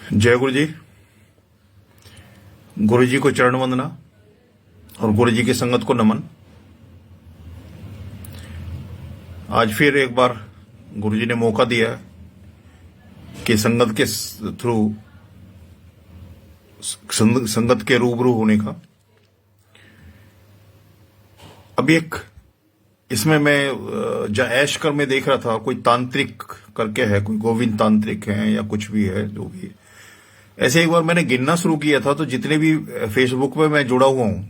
जय गुरु जी। गुरु जी को चरण वंदना और गुरु जी की संगत को नमन। आज फिर एक बार गुरु जी ने मौका दिया कि संगत के थ्रू संगत के रूबरू होने का। अभी एक इसमें मैं ऐश कर में देख रहा था, कोई तांत्रिक करके है, कोई गोविंद तांत्रिक है या कुछ भी है, जो भी है। ऐसे एक बार मैंने गिनना शुरू किया था, तो जितने भी फेसबुक पे मैं जुड़ा हुआ हूं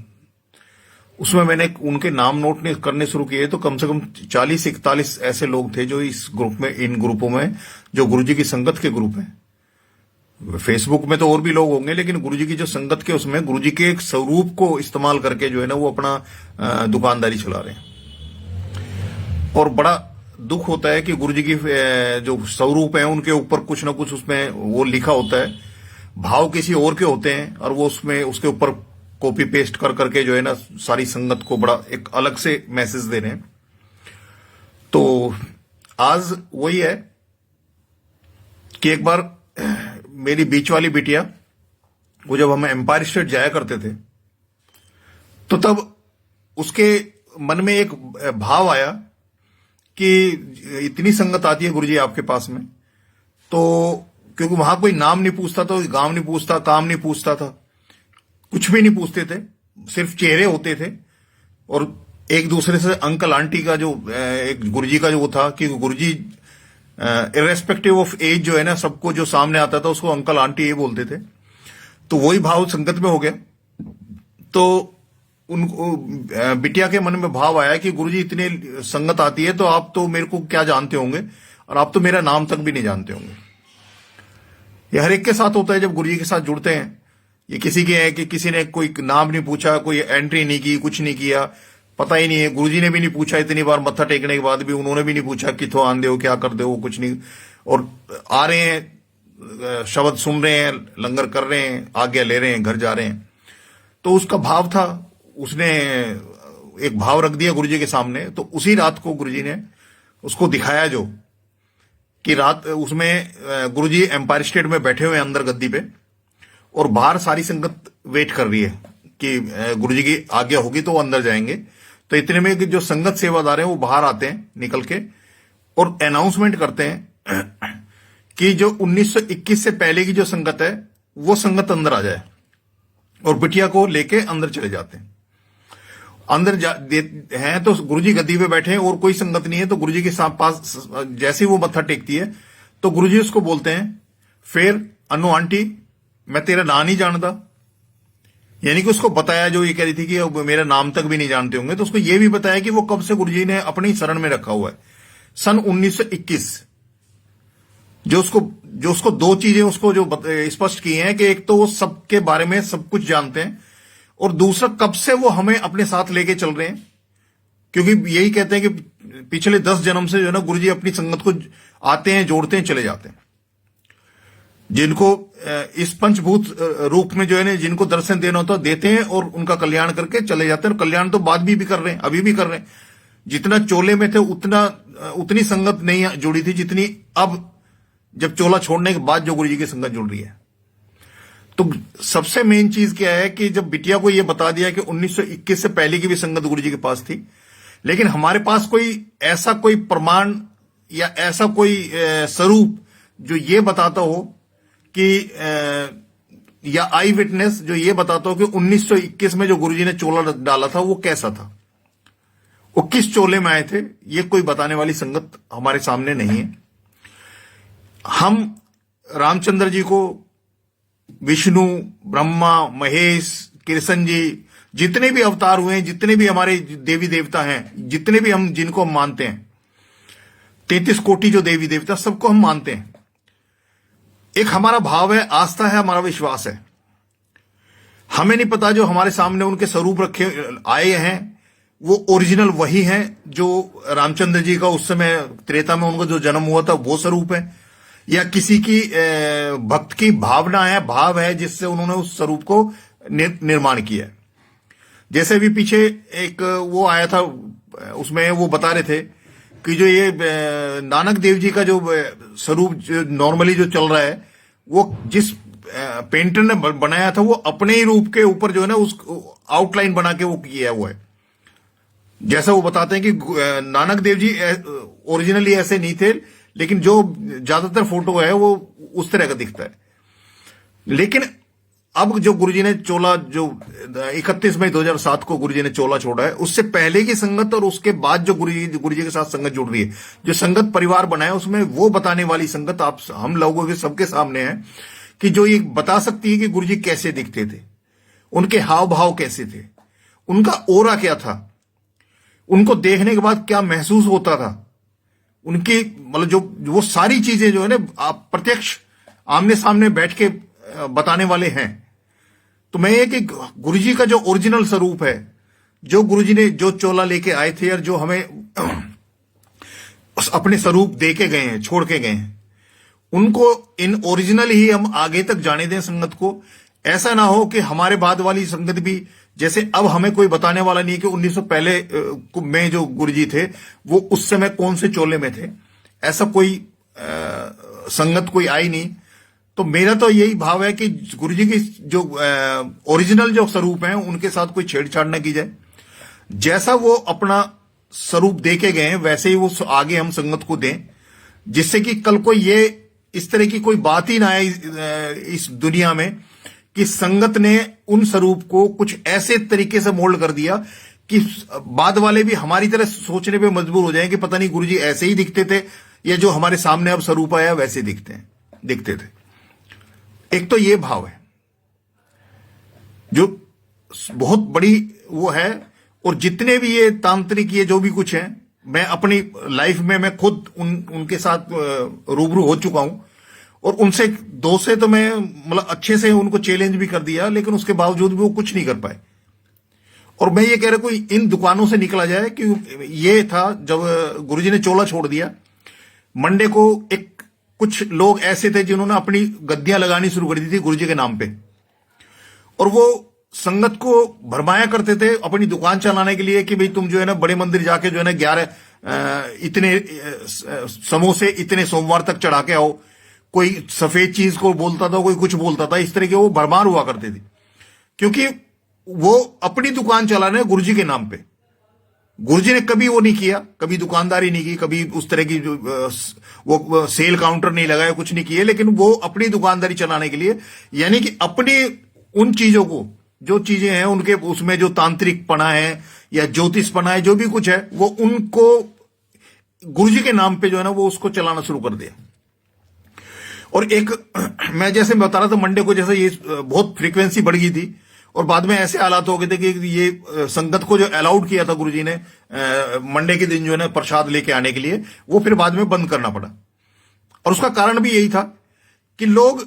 उसमें मैंने उनके नाम नोट करने शुरू किए, तो कम से कम 40-41 ऐसे लोग थे जो इस ग्रुप में, इन ग्रुपों में, जो गुरुजी की संगत के ग्रुप हैं। फेसबुक में तो और भी लोग होंगे, लेकिन गुरुजी की जो संगत के, उसमें गुरुजी के एक स्वरूप को इस्तेमाल करके जो है ना, वो अपना दुकानदारी चला रहे हैं। और बड़ा दुख होता है कि गुरुजी की जो स्वरूप है उनके ऊपर कुछ ना कुछ उसमें वो लिखा होता है, भाव किसी और के होते हैं, और वो उसमें उसके ऊपर कॉपी पेस्ट कर करके जो है ना, सारी संगत को बड़ा एक अलग से मैसेज दे रहे हैं। तो आज वही है कि एक बार मेरी बीच वाली बिटिया, वो जब हम एम्पायर स्टेट जाया करते थे, तो तब उसके मन में एक भाव आया कि इतनी संगत आती है गुरुजी आपके पास में, तो क्योंकि वहां कोई नाम नहीं पूछता था, गांव नहीं पूछता, काम नहीं पूछता था, कुछ भी नहीं पूछते थे, सिर्फ चेहरे होते थे। और एक दूसरे से अंकल आंटी का जो एक गुरुजी का जो वो था कि गुरुजी इरेस्पेक्टिव ऑफ एज जो है ना, सबको जो सामने आता था उसको अंकल आंटी ये बोलते थे। तो वही भाव संगत में हो गया। तो उनको बिटिया के मन में भाव आया कि गुरुजी इतने संगत आती है, तो आप तो मेरे को क्या जानते होंगे, और आप तो मेरा नाम तक भी नहीं जानते होंगे। ये हर एक के साथ होता है जब गुरुजी के साथ जुड़ते हैं। ये किसी के है कि किसी ने कोई नाम नहीं पूछा, कोई एंट्री नहीं की, कुछ नहीं किया, पता ही नहीं है। गुरुजी ने भी नहीं पूछा, इतनी बार मत्था टेकने के बाद भी उन्होंने भी नहीं पूछा किथों आंदे हो, क्या कर दे हो, कुछ नहीं। और आ रहे हैं, शब्द सुन रहे हैं, लंगर कर रहे हैं, आज्ञा ले रहे हैं, घर जा रहे हैं। तो उसका भाव था, उसने एक भाव रख दिया गुरुजी के सामने। तो उसी रात को गुरुजी ने उसको दिखाया, जो कि रात उसमें गुरुजी एम्पायर स्टेट में बैठे हुए अंदर गद्दी पे, और बाहर सारी संगत वेट कर रही है कि गुरुजी की आज्ञा होगी तो वो अंदर जाएंगे। तो इतने में कि जो संगत सेवादार हैं वो बाहर आते हैं निकल के, और अनाउंसमेंट करते हैं कि जो 1921 से पहले की जो संगत है वो संगत अंदर आ जाए, और बिटिया को लेके अंदर चले जाते हैं। अंदर हैं तो गुरुजी गद्दी पे बैठे हैं और कोई संगत नहीं है। तो गुरुजी के पास जैसे ही वो मत्था टेकती है, तो गुरुजी उसको बोलते हैं, फिर अनु आंटी मैं तेरा नाम नहीं जानता। यानी कि उसको बताया, जो ये कह रही थी कि मेरा नाम तक भी नहीं जानते होंगे, तो उसको ये भी बताया कि वो कब से गुरुजी ने अपनी शरण में रखा हुआ है, सन 1921। जो उसको दो चीजें उसको जो स्पष्ट की हैं कि एक तो वो सबके बारे में सब कुछ जानते हैं, और दूसरा कब से वो हमें अपने साथ लेके चल रहे हैं। क्योंकि यही कहते हैं कि पिछले 10 जन्म से जो है ना, गुरुजी अपनी संगत को आते हैं, जोड़ते हैं, चले जाते हैं। जिनको इस पंचभूत रूप में जो है ना, जिनको दर्शन देना होता है देते हैं, और उनका कल्याण करके चले जाते हैं। और कल्याण तो बाद भी कर रहे हैं, अभी भी कर रहे हैं। जितना चोले में थे उतनी संगत नहीं जुड़ी थी जितनी अब, जब चोला छोड़ने के बाद जो गुरुजी की संगत जुड़ रही है। तो सबसे मेन चीज क्या है कि जब बिटिया को यह बता दिया कि 1921 से पहले की भी संगत गुरुजी के पास थी, लेकिन हमारे पास ऐसा कोई प्रमाण या ऐसा कोई स्वरूप जो ये बताता हो कि या आई विटनेस जो ये बताता हो कि 1921 में जो गुरुजी ने चोला डाला था वो कैसा था, वो किस चोले में आए थे, ये कोई बताने वाली संगत हमारे सामने नहीं है। हम रामचंद्र जी को, विष्णु, ब्रह्मा, महेश, कृष्ण जी, जितने भी अवतार हुए हैं, जितने भी हमारे देवी देवता हैं, जितने भी हम जिनको हम मानते हैं, 33 कोटि जो देवी देवता, सबको हम मानते हैं। एक हमारा भाव है, आस्था है, हमारा विश्वास है। हमें नहीं पता जो हमारे सामने उनके स्वरूप रखे आए हैं वो ओरिजिनल वही हैं जो रामचंद्र जी का उस समय त्रेता में उनको जो जन्म हुआ था वो स्वरूप है, या किसी की भक्त की भावना है, भाव है, जिससे उन्होंने उस स्वरूप को निर्माण किया। जैसे भी पीछे एक वो आया था, उसमें वो बता रहे थे कि जो ये नानक देव जी का जो स्वरूप नॉर्मली जो चल रहा है, वो जिस पेंटर ने बनाया था वो अपने ही रूप के ऊपर जो है ना उस आउटलाइन बना के वो किया हुआ है। जैसा वो बताते हैं कि नानक देव जी ओरिजिनली ऐसे नहीं थे, लेकिन जो ज्यादातर फोटो है वो उस तरह का दिखता है। लेकिन अब जो गुरुजी ने चोला, जो 31 मई 2007 को गुरुजी ने चोला छोड़ा है, उससे पहले की संगत और उसके बाद जो गुरुजी के साथ संगत जुड़ रही है, जो संगत परिवार बना है, उसमें वो बताने वाली संगत आप हम लोगों के सबके सामने है कि जो ये बता सकती है कि गुरुजी कैसे दिखते थे, उनके हाव भाव कैसे थे, उनका ओरा क्या था, उनको देखने के बाद क्या महसूस होता था, उनकी मतलब जो वो सारी चीजें जो है ना आप प्रत्यक्ष आमने सामने बैठ के बताने वाले हैं। तो मैं ये कि गुरुजी का जो ओरिजिनल स्वरूप है, जो गुरुजी ने जो चोला लेके आए थे और जो हमें अपने स्वरूप दे के गए हैं, छोड़ के गए हैं, उनको इन ओरिजिनल ही हम आगे तक जाने दें संगत को। ऐसा ना हो कि हमारे बाद वाली संगत भी, जैसे अब हमें कोई बताने वाला नहीं है कि 1900 पहले में जो गुरुजी थे वो उस समय कौन से चोले में थे, ऐसा कोई संगत कोई आई नहीं। तो मेरा तो यही भाव है कि गुरुजी की जो ओरिजिनल जो स्वरूप हैं उनके साथ कोई छेड़छाड़ न की जाए। जैसा वो अपना स्वरूप दे के गए हैं वैसे ही वो आगे हम संगत को दें, जिससे कि कल को ये इस तरह की कोई बात ही ना आए इस दुनिया में कि संगत ने उन स्वरूप को कुछ ऐसे तरीके से मोल्ड कर दिया कि बाद वाले भी हमारी तरह सोचने पे मजबूर हो जाएं कि पता नहीं गुरुजी ऐसे ही दिखते थे या जो हमारे सामने अब स्वरूप आया वैसे दिखते थे। एक तो ये भाव है जो बहुत बड़ी वो है। और जितने भी ये तांत्रिक ये जो भी कुछ है, मैं अपनी लाइफ में मैं खुद उनके साथ रूबरू हो चुका हूं और उनसे दो से तो मैं मतलब अच्छे से उनको चैलेंज भी कर दिया, लेकिन उसके बावजूद भी वो कुछ नहीं कर पाए। और मैं ये कह रहा कोई इन दुकानों से निकला जाए कि ये था जब गुरुजी ने चोला छोड़ दिया, मंडे को एक कुछ लोग ऐसे थे जिन्होंने अपनी गद्दियां लगानी शुरू कर दी थी गुरुजी के नाम पे, और वो संगत को भरमाया करते थे अपनी दुकान चलाने के लिए कि भाई तुम जो है ना बड़े मंदिर जाके जो है ना 11 इतने समोसे इतने सोमवार तक चढ़ा के आओ। कोई सफेद चीज को बोलता था, कोई कुछ बोलता था, इस तरह के वो भरमार हुआ करते थे, क्योंकि वो अपनी दुकान चलाने गुरुजी के नाम पे। गुरुजी ने कभी वो नहीं किया, कभी दुकानदारी नहीं की, कभी उस तरह की वो सेल काउंटर नहीं लगाया, कुछ नहीं किए, लेकिन वो अपनी दुकानदारी चलाने के लिए, यानी कि अपनी उन चीजों को, जो चीजें हैं उनके उसमें जो तांत्रिक पना है या ज्योतिष पना है, जो भी कुछ है, वो उनको गुरुजी के नाम पे जो है ना वो उसको चलाना शुरू कर दिया। और एक मैं जैसे बता रहा था मंडे को, जैसे ये बहुत फ्रीक्वेंसी बढ़ गई थी और बाद में ऐसे हालात हो गए थे कि ये संगत को जो अलाउड किया था गुरुजी ने मंडे के दिन जो है ना प्रसाद लेके आने के लिए, वो फिर बाद में बंद करना पड़ा। और उसका कारण भी यही था कि लोग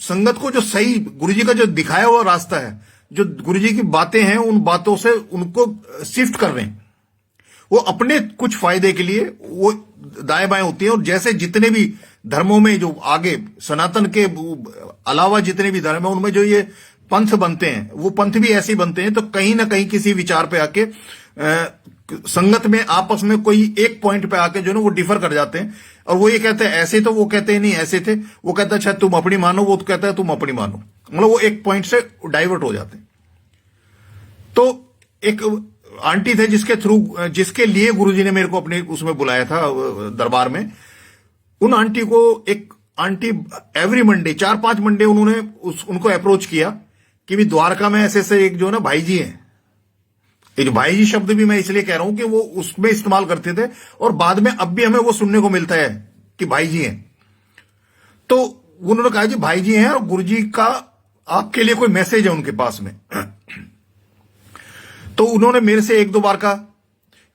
संगत को जो सही गुरुजी का जो दिखाया हुआ रास्ता है, जो गुरुजी की बातें हैं, उन बातों से उनको शिफ्ट कर रहे हैं, वो अपने कुछ फायदे के लिए वो दाएं बाएं होती है। और जैसे जितने भी धर्मों में जो आगे सनातन के अलावा जितने भी धर्म है उनमें जो ये पंथ बनते हैं, वो पंथ भी ऐसे ही बनते हैं। तो कहीं ना कहीं किसी विचार पे आके संगत में आपस में कोई एक पॉइंट पे आके जो है ना वो डिफर कर जाते हैं, और वो ये कहते हैं ऐसे, तो वो कहते हैं नहीं ऐसे थे, वो कहता है अच्छा तुम अपनी मानो, वो तो कहता है तुम अपनी मानो, मतलब वो एक पॉइंट से डाइवर्ट हो जाते हैं। तो एक आंटी थे जिसके लिए गुरुजी ने मेरे को अपने उसमें बुलाया था दरबार में। उन आंटी को एक आंटी एवरी मंडे 4-5 मंडे उन्होंने उनको अप्रोच किया कि भी द्वारका में ऐसे ऐसे एक जो है ना भाई जी हैं। एक भाई जी शब्द भी मैं इसलिए कह रहा हूं कि वो उसमें इस्तेमाल करते थे और बाद में अब भी हमें वो सुनने को मिलता है कि भाई जी हैं। तो उन्होंने कहा जी भाई जी हैं और गुरुजी का आपके लिए कोई मैसेज है उनके पास में। तो उन्होंने मेरे से 1-2 बार कहा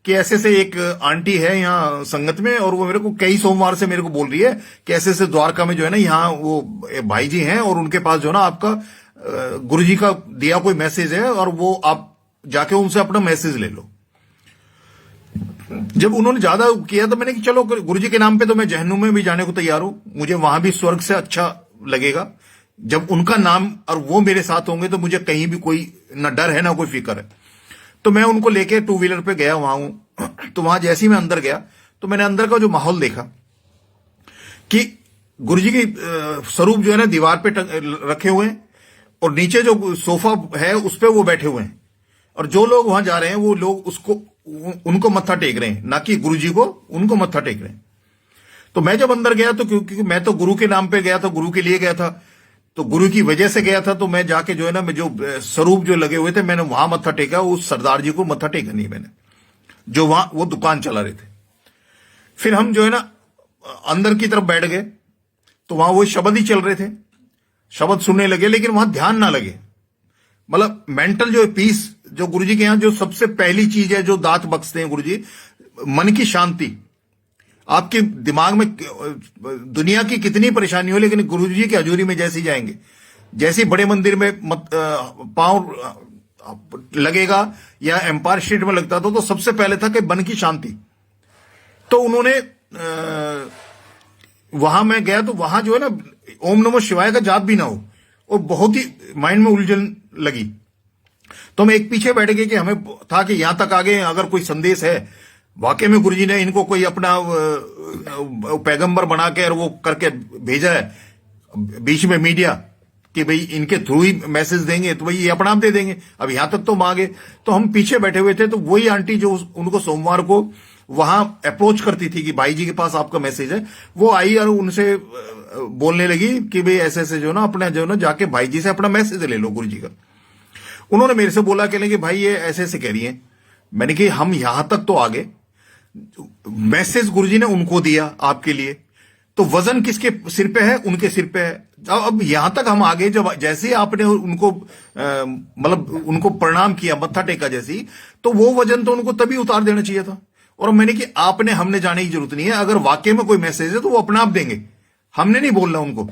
कि ऐसे से एक आंटी है यहाँ संगत में और वो मेरे को कई सोमवार से मेरे को बोल रही है कि ऐसे से द्वारका में जो है ना यहाँ वो भाई जी हैं और उनके पास जो है ना आपका गुरुजी का दिया कोई मैसेज है और वो आप जाके उनसे अपना मैसेज ले लो। जब उन्होंने ज्यादा किया तो मैंने कि चलो गुरुजी के नाम पे तो मैं जहन्नुम में भी जाने को तैयार हूं, मुझे वहां भी स्वर्ग से अच्छा लगेगा जब उनका नाम और वो मेरे साथ होंगे, तो मुझे कहीं भी कोई ना डर है ना कोई फिक्र है। तो मैं उनको लेके 2 व्हीलर पे गया वहां। तो वहां जैसे ही मैं अंदर गया तो मैंने अंदर का जो माहौल देखा कि गुरुजी की स्वरूप जो है ना दीवार पे रखे हुए हैं, और नीचे जो सोफा है उस पे वो बैठे हुए हैं, और जो लोग वहां जा रहे हैं वो लोग उसको उनको मत्था टेक रहे हैं, ना कि गुरुजी को, उनको मत्था टेक रहे हैं। तो मैं जब अंदर गया तो क्योंकि मैं तो गुरु के नाम पे गया था, गुरु के लिए गया था, तो गुरु की वजह से गया था, तो मैं जाके जो है ना, मैं जो स्वरूप जो लगे हुए थे मैंने वहां मत्था टेका, उस सरदार जी को मत्था टेका नहीं मैंने, जो वहां वो दुकान चला रहे थे। फिर हम जो है ना अंदर की तरफ बैठ गए, तो वहां वो शब्द ही चल रहे थे, शब्द सुनने लगे, लेकिन वहां ध्यान ना लगे। मतलब मेंटल जो पीस, जो गुरुजी के यहां जो सबसे पहली चीज है जो दात बख्शते हैं गुरुजी, मन की शांति। आपके दिमाग में दुनिया की कितनी परेशानी हो, लेकिन गुरुजी की हजूरी में जैसे ही जाएंगे, जैसे ही बड़े मंदिर में पांव लगेगा या एम्पायर स्टेट में लगता था, तो सबसे पहले था कि मन की शांति। तो उन्होंने वहां मैं गया तो वहां जो है ना ओम नमः शिवाय का जाप भी ना हो, और बहुत ही माइंड में उलझन लगी। तो हम एक पीछे बैठ गए कि हमें था कि यहां तक आ गए, अगर कोई संदेश है वाकई में गुरुजी ने इनको कोई अपना पैगंबर बना के और वो करके भेजा है बीच में मीडिया कि भाई इनके थ्रू ही मैसेज देंगे, तो भाई ये अपना आप दे देंगे। अब यहां तक तो हम आ गए, तो हम पीछे बैठे हुए थे, तो वही आंटी जो उनको सोमवार को वहां अप्रोच करती थी कि भाई जी के पास आपका मैसेज है, वो आई और उनसे बोलने लगी कि भाई ऐसे ऐसे जो ना अपना जो ना जाके भाई जी से अपना मैसेज ले लो गुरुजी का। उन्होंने मेरे से बोला कि भाई ये ऐसे ऐसे कह रही हैं। मैंने कहा हम यहां तक तो आ गए, मैसेज गुरुजी ने उनको दिया आपके लिए, तो वजन किसके सिर पे है? उनके सिर पे है। अब यहां तक हम आ गए, जब जैसे ही आपने उनको मतलब उनको प्रणाम किया, मत्था टेका जैसे ही, तो वो वजन तो उनको तभी उतार देना चाहिए था। और मैंने कि आपने हमने जाने की जरूरत नहीं है, अगर वाकई में कोई मैसेज है तो वो अपना आप देंगे, हमने नहीं बोलना उनको।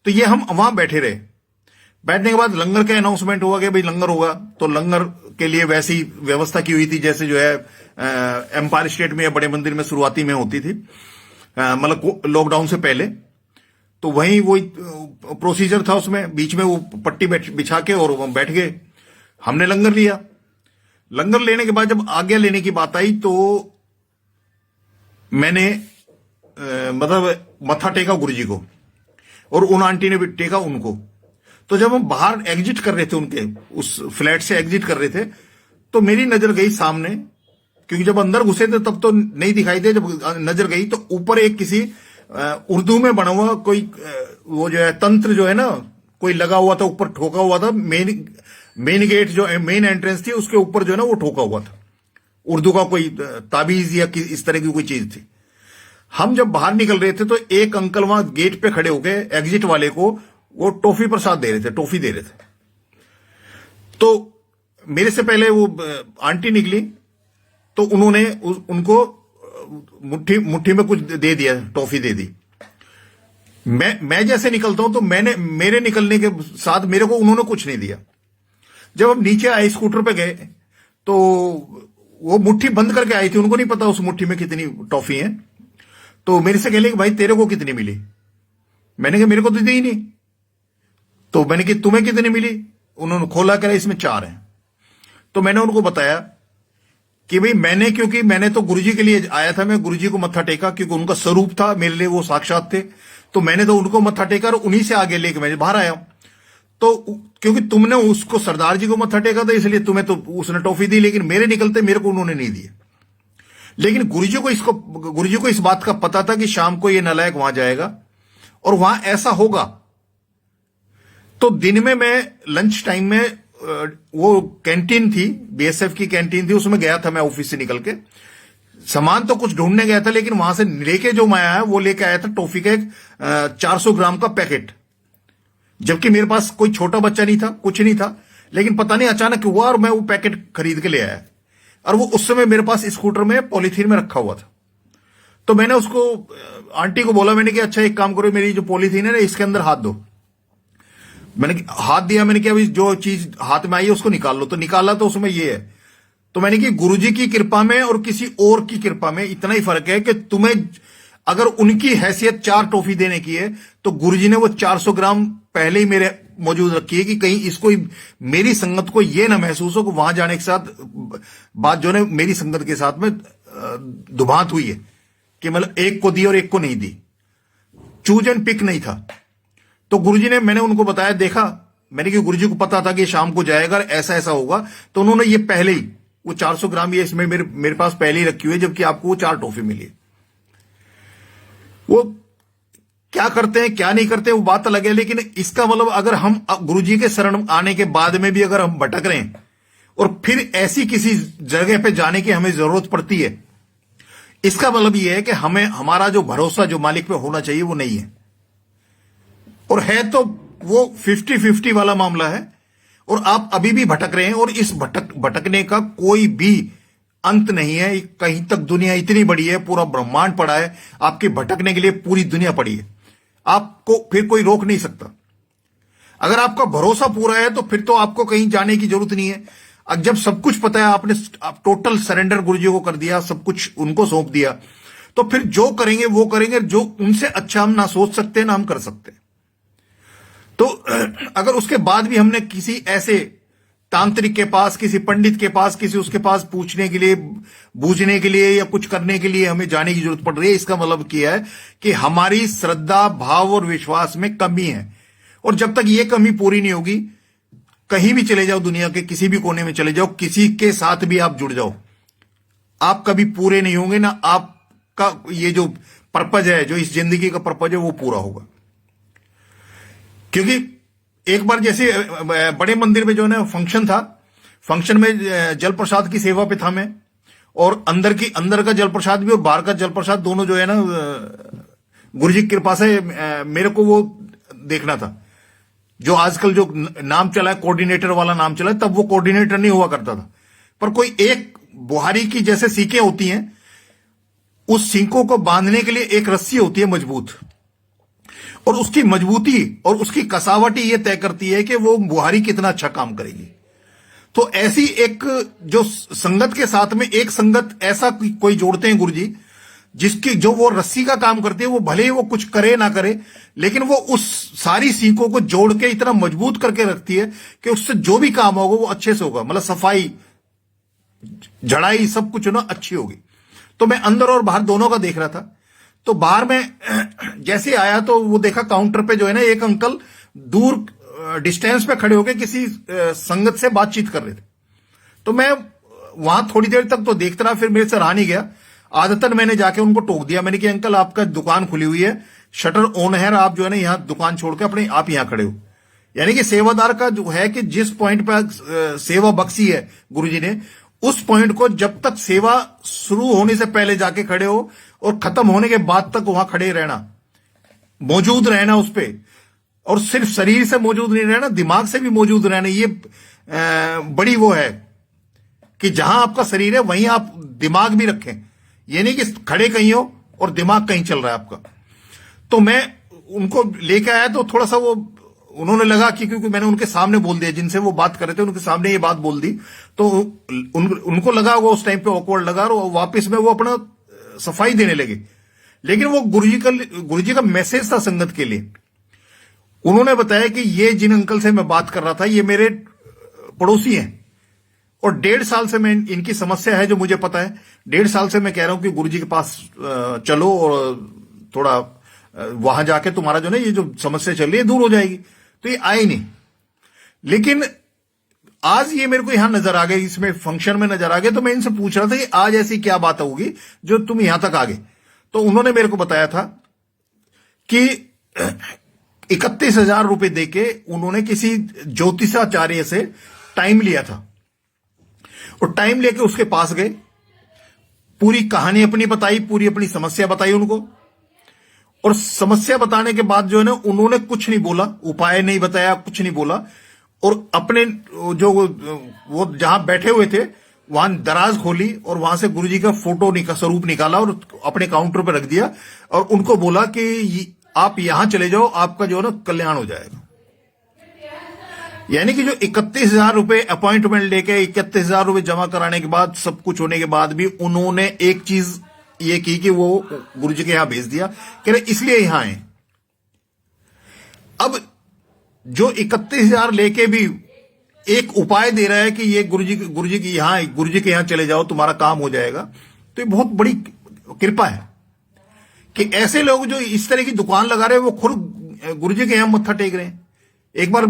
तो ये हम वहां बैठे रहे। बैठने के बाद लंगर का अनाउंसमेंट हुआ कि भाई लंगर होगा, तो लंगर के लिए वैसी व्यवस्था की हुई थी जैसे जो है एम्पायर स्टेट में या बड़े मंदिर में शुरुआती में होती थी, मतलब लॉकडाउन से पहले। तो वहीं वही प्रोसीजर था, उसमें बीच में वो पट्टी बिछा के और बैठ गए। हमने लंगर लिया। लंगर लेने के बाद जब आज्ञा लेने की बात आई, तो मैंने मतलब मत्था टेका गुरुजी को, और उन आंटी ने भी टेका उनको। तो जब हम बाहर एग्जिट कर रहे थे, उनके उस फ्लैट से एग्जिट कर रहे थे, तो मेरी नजर गई सामने, क्योंकि जब अंदर घुसे थे तब तो नहीं दिखाई दे, जब नजर गई तो ऊपर एक किसी उर्दू में बना हुआ कोई वो जो है तंत्र जो है ना, कोई लगा हुआ था, ऊपर ठोका हुआ था। मेन गेट जो मेन एंट्रेंस थी उसके ऊपर जो है ना वो ठोका हुआ था, उर्दू का कोई ताबीज या इस तरह की कोई चीज थी। हम जब बाहर निकल रहे थे तो एक अंकल वहां गेट पे खड़े होके एग्जिट वाले को वो टॉफी प्रसाद दे रहे थे, टॉफी दे रहे थे। तो मेरे से पहले वो आंटी निकली, तो उन्होंने उनको मुट्ठी में कुछ दे दिया, टॉफी दे दी। मैं जैसे निकलता हूं तो मेरे निकलने के साथ मेरे को उन्होंने कुछ नहीं दिया। जब हम नीचे आए, स्कूटर पे गए, तो वो मुट्ठी बंद करके आई थी, उनको नहीं पता उस मुट्ठी में कितनी टॉफी है। तो मेरे से कहले कि भाई तेरे को कितनी मिली? मैंने कहा मेरे को तो दी ही नहीं। तो मैंने कहा तुम्हें कितनी मिली? उन्होंने खोला कर इसमें 4 हैं। तो मैंने उनको बताया कि भाई क्योंकि मैंने तो गुरुजी के लिए आया था, मैं गुरुजी को मत्था टेका, क्योंकि उनका स्वरूप था मेरे लिए, वो साक्षात थे। तो मैंने तो उनको मत्था टेका और उन्हीं से आगे लेके मैं बाहर आया। तो क्योंकि तुमने उसको सरदार जी को मत्था टेका था, इसलिए तुम्हें तो उसने टॉफी दी, लेकिन मेरे निकलते मेरे को उन्होंने नहीं दिए। लेकिन गुरुजी को इस बात का पता था कि शाम को ये नालायक वहां जाएगा और वहां ऐसा होगा। तो दिन में मैं लंच टाइम में वो कैंटीन थी, बीएसएफ की कैंटीन थी, उसमें गया था मैं ऑफिस से निकल के। सामान तो कुछ ढूंढने गया था, लेकिन वहां से लेके जो मैं आया वो लेके आया था टॉफी का एक 400 ग्राम का पैकेट। जबकि मेरे पास कोई छोटा बच्चा नहीं था, कुछ नहीं था, लेकिन पता नहीं अचानक हुआ और मैं वो पैकेट खरीद के ले आया। और वो उस समय मेरे पास स्कूटर में पॉलीथीन में रखा हुआ था। तो मैंने उसको आंटी को बोला, मैंने कहा अच्छा एक काम करो, मेरी जो पॉलीथीन है ना इसके अंदर हाथ दो। मैंने हाथ दिया, मैंने कहा जो चीज हाथ में आई है उसको निकाल लो। तो निकाला तो उसमें ये है। तो मैंने कहा गुरुजी की कृपा में और किसी और की कृपा में इतना ही फर्क है कि तुम्हें अगर उनकी हैसियत 4 टॉफी देने की है, तो गुरुजी ने वो 400 ग्राम पहले ही मेरे मौजूद रखी है कि कहीं इसको मेरी संगत को ये ना महसूस हो कि वहां जाने के साथ बात जो है मेरी संगत के साथ में दुभांत हुई है, कि मतलब एक को दी और एक को नहीं दी। चूज एंड पिक नहीं था। तो गुरुजी ने, मैंने उनको बताया, देखा मैंने कि गुरुजी को पता था कि शाम को जाएगा और ऐसा ऐसा होगा, तो उन्होंने ये पहले ही वो 400 ग्राम ये इसमें मेरे पास पहले ही रखी हुई है, जबकि आपको वो 4 टॉफी मिली है। वो क्या करते हैं क्या नहीं करते वो बात अलग है, लेकिन इसका मतलब अगर हम गुरुजी के शरण आने के बाद में भी अगर हम भटक रहे हैं और फिर ऐसी किसी जगह पे जाने की हमें जरूरत पड़ती है, इसका मतलब यह है कि हमें हमारा जो भरोसा जो मालिक पे होना चाहिए वो नहीं है, और है तो वो 50-50 वाला मामला है, और आप अभी भी भटक रहे हैं। और इस भटकने का कोई भी अंत नहीं है। कहीं तक दुनिया इतनी बड़ी है, पूरा ब्रह्मांड पड़ा है, आपके भटकने के लिए पूरी दुनिया पड़ी है, आपको फिर कोई रोक नहीं सकता। अगर आपका भरोसा पूरा है तो फिर तो आपको कहीं जाने की जरूरत नहीं है। अब जब सब कुछ पता है, आप टोटल सरेंडर गुरुजी को कर दिया, सब कुछ उनको सौंप दिया, तो फिर जो करेंगे वो करेंगे, जो उनसे अच्छा हम ना सोच सकते ना हम कर सकते। तो अगर उसके बाद भी हमने किसी ऐसे तांत्रिक के पास, किसी पंडित के पास, किसी उसके पास पूछने के लिए, बूझने के लिए या कुछ करने के लिए हमें जाने की जरूरत पड़ रही है, इसका मतलब क्या है कि हमारी श्रद्धा, भाव और विश्वास में कमी है। और जब तक ये कमी पूरी नहीं होगी, कहीं भी चले जाओ, दुनिया के किसी भी कोने में चले जाओ, किसी के साथ भी आप जुड़ जाओ, आप कभी पूरे नहीं होंगे ना। आपका ये जो पर्पज है, जो इस जिंदगी का पर्पज है, वो पूरा होगा। क्योंकि एक बार जैसे बड़े मंदिर में जो है ना फंक्शन था, फंक्शन में जल प्रसाद की सेवा पे था मैं, और अंदर का जल प्रसाद भी और बाहर का जल प्रसाद दोनों जो है ना, गुरुजी की कृपा से मेरे को वो देखना था। जो आजकल जो नाम चला है, कोऑर्डिनेटर वाला नाम चला है, तब वो कोऑर्डिनेटर नहीं हुआ करता था, पर कोई एक बुहारी की जैसे सीकें होती हैं, उस सीकों को बांधने के लिए एक रस्सी होती है मजबूत, और उसकी मजबूती और उसकी कसावटी ये तय करती है कि वो बुहारी कितना अच्छा काम करेगी। तो ऐसी एक जो संगत के साथ में एक संगत ऐसा कोई जोड़ते हैं गुरुजी, जिसकी जो वो रस्सी का काम करती है, वो भले ही वो कुछ करे ना करे, लेकिन वो उस सारी सीखों को जोड़ के इतना मजबूत करके रखती है कि उससे जो भी काम होगा वो अच्छे से होगा, मतलब सफाई, जड़ाई, सब कुछ ना अच्छी होगी। तो मैं अंदर और बाहर दोनों का देख रहा था। तो बाहर में जैसे आया तो वो देखा काउंटर पे जो है ना एक अंकल दूर डिस्टेंस पे खड़े होकर किसी संगत से बातचीत कर रहे थे। तो मैं वहां थोड़ी देर तक तो देखता रहा, फिर मेरे से रहा नहीं गया। आदतन मैंने जाके उनको टोक दिया, मैंने कहा अंकल आपका दुकान खुली हुई है, शटर ऑन है, आप जो है ना यहाँ दुकान छोड़ के अपने आप यहाँ खड़े हो। यानी कि सेवादार का जो है कि जिस पॉइंट पर सेवा बख्शी है गुरुजी ने, उस पॉइंट को जब तक सेवा शुरू होने से पहले जाके खड़े हो और खत्म होने के बाद तक वहां खड़े रहना, मौजूद रहना उस पे। और सिर्फ शरीर से मौजूद नहीं रहना, दिमाग से भी मौजूद रहना। ये बड़ी वो है कि जहां आपका शरीर है वहीं आप दिमाग भी रखें, ये नहीं कि खड़े कहीं हो और दिमाग कहीं चल रहा है आपका। तो मैं उनको लेके आया तो थोड़ा सा वो उन्होंने लगा कि क्योंकि मैंने उनके सामने बोल दिया, जिनसे वो बात कर रहे थे उनके सामने ये बात बोल दी, तो उनको लगा वो उस टाइम पे ऑकवर्ड लगा, और वापस में वो अपना सफाई देने लगे। लेकिन वो गुरुजी का मैसेज था संगत के लिए। उन्होंने बताया कि ये जिन अंकल से मैं बात कर रहा था, ये मेरे पड़ोसी हैं, और 1.5 साल से मैं इनकी समस्या है जो मुझे पता है, 1.5 साल से मैं कह रहा हूं कि गुरुजी के पास चलो और थोड़ा वहां जाके तुम्हारा जो ना ये जो समस्या चल रही है दूर हो जाएगी। तो ये आए नहीं, लेकिन आज ये मेरे को यहां नजर आ गए, इसमें फंक्शन में नजर आ गए। तो मैं इनसे पूछ रहा था कि आज ऐसी क्या बात होगी जो तुम यहां तक आ गए। तो उन्होंने मेरे को बताया था कि 31,000 रुपए देके उन्होंने किसी ज्योतिषाचार्य से टाइम लिया था, और टाइम लेके उसके पास गए, पूरी कहानी अपनी बताई, पूरी अपनी समस्या बताई उनको। और समस्या बताने के बाद जो है ना उन्होंने कुछ नहीं बोला, उपाय नहीं बताया, कुछ नहीं बोला, और अपने जो वो जहां बैठे हुए थे वहां दराज खोली और वहां से गुरुजी का स्वरूप निकाला और अपने काउंटर पर रख दिया, और उनको बोला कि आप यहां चले जाओ, आपका जो है ना कल्याण हो जाएगा। यानी कि जो 31,000 रुपए अपॉइंटमेंट लेके 31,000 रुपए जमा कराने के बाद, सब कुछ होने के बाद भी उन्होंने एक चीज ये की कि वो गुरुजी के यहां भेज दिया, कह रहे इसलिए यहां आए। अब जो 31,000 लेके भी एक उपाय दे रहा है कि ये गुरुजी के यहां चले जाओ, तुम्हारा काम हो जाएगा, तो ये बहुत बड़ी कृपा है कि ऐसे लोग जो इस तरह की दुकान लगा रहे हैं वो खुद गुरु जी के यहां मत्था टेक रहे हैं। एक बार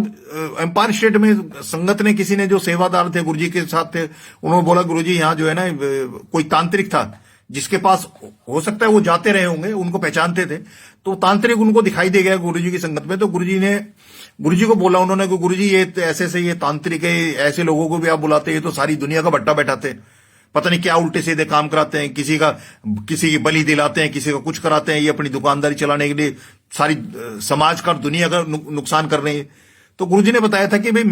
एम्पायर स्टेट में संगत ने, किसी ने, जो सेवादार थे गुरु जी के साथ थे, उन्होंने बोला गुरु जी यहां जो है ना कोई तांत्रिक था जिसके पास, हो सकता है वो जाते रहे होंगे, उनको पहचानते थे, तो तांत्रिक उनको दिखाई दे गया गुरु जी की संगत में। तो गुरु जी को बोला उन्होंने कि गुरु जी ये ऐसे से ये तांत्रिक है, ऐसे लोगों को भी आप बुलाते हैं, तो सारी दुनिया का भट्टा बैठाते, पता नहीं क्या उल्टे सीधे काम कराते हैं, किसी की बलि दिलाते हैं, किसी का कुछ कराते हैं, ये अपनी दुकानदारी चलाने के लिए सारी समाज का, दुनिया का नुकसान कर रहे हैं। तो गुरुजी ने बताया था कि भाई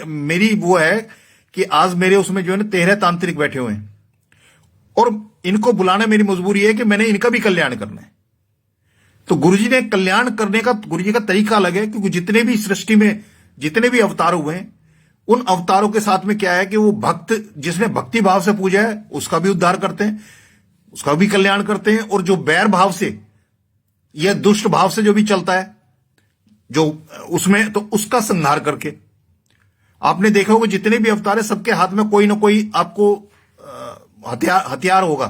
मेरी वो है कि आज मेरे उसमें जो है ना 13 तांत्रिक बैठे हुए हैं और इनको बुलाना मेरी मजबूरी है कि मैंने इनका भी कल्याण करना है। तो गुरुजी ने कल्याण करने का, गुरुजी का तरीका अलग है, क्योंकि जितने भी सृष्टि में जितने भी अवतार हुए हैं, उन अवतारों के साथ में क्या है कि वो भक्त, जिसने भक्ति भाव से पूजा है उसका भी उद्धार करते हैं, उसका भी कल्याण करते हैं, और जो बैर भाव से या दुष्ट भाव से जो भी चलता है जो उसमें, तो उसका संहार करके। आपने देखा होगा जितने भी अवतार है सबके हाथ में कोई ना कोई आपको हथियार होगा,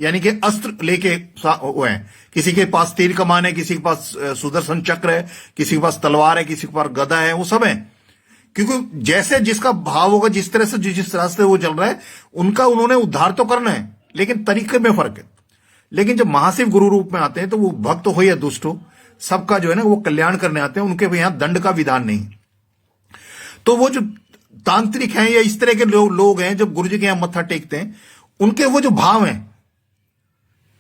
यानी कि अस्त्र लेके हुए हैं। किसी के पास तीर कमान है, किसी के पास सुदर्शन चक्र है, किसी के पास तलवार है, किसी के पास गदा है, वो सब है। क्योंकि जैसे जिसका भाव होगा, जिस तरह से जिस रास्ते वो चल रहा है, उनका उन्होंने उद्धार तो करना है, लेकिन तरीके में फर्क है। लेकिन जब महाशिव गुरु रूप में आते हैं तो वो भक्त हो या दुष्ट हो, सबका जो है ना वो कल्याण करने आते हैं, उनके यहां दंड का विधान नहीं। तो वो जो तांत्रिक हैं या इस तरह के लोग हैं जब गुरु जी के यहां मत्था टेकते हैं, उनके वो जो भाव हैं,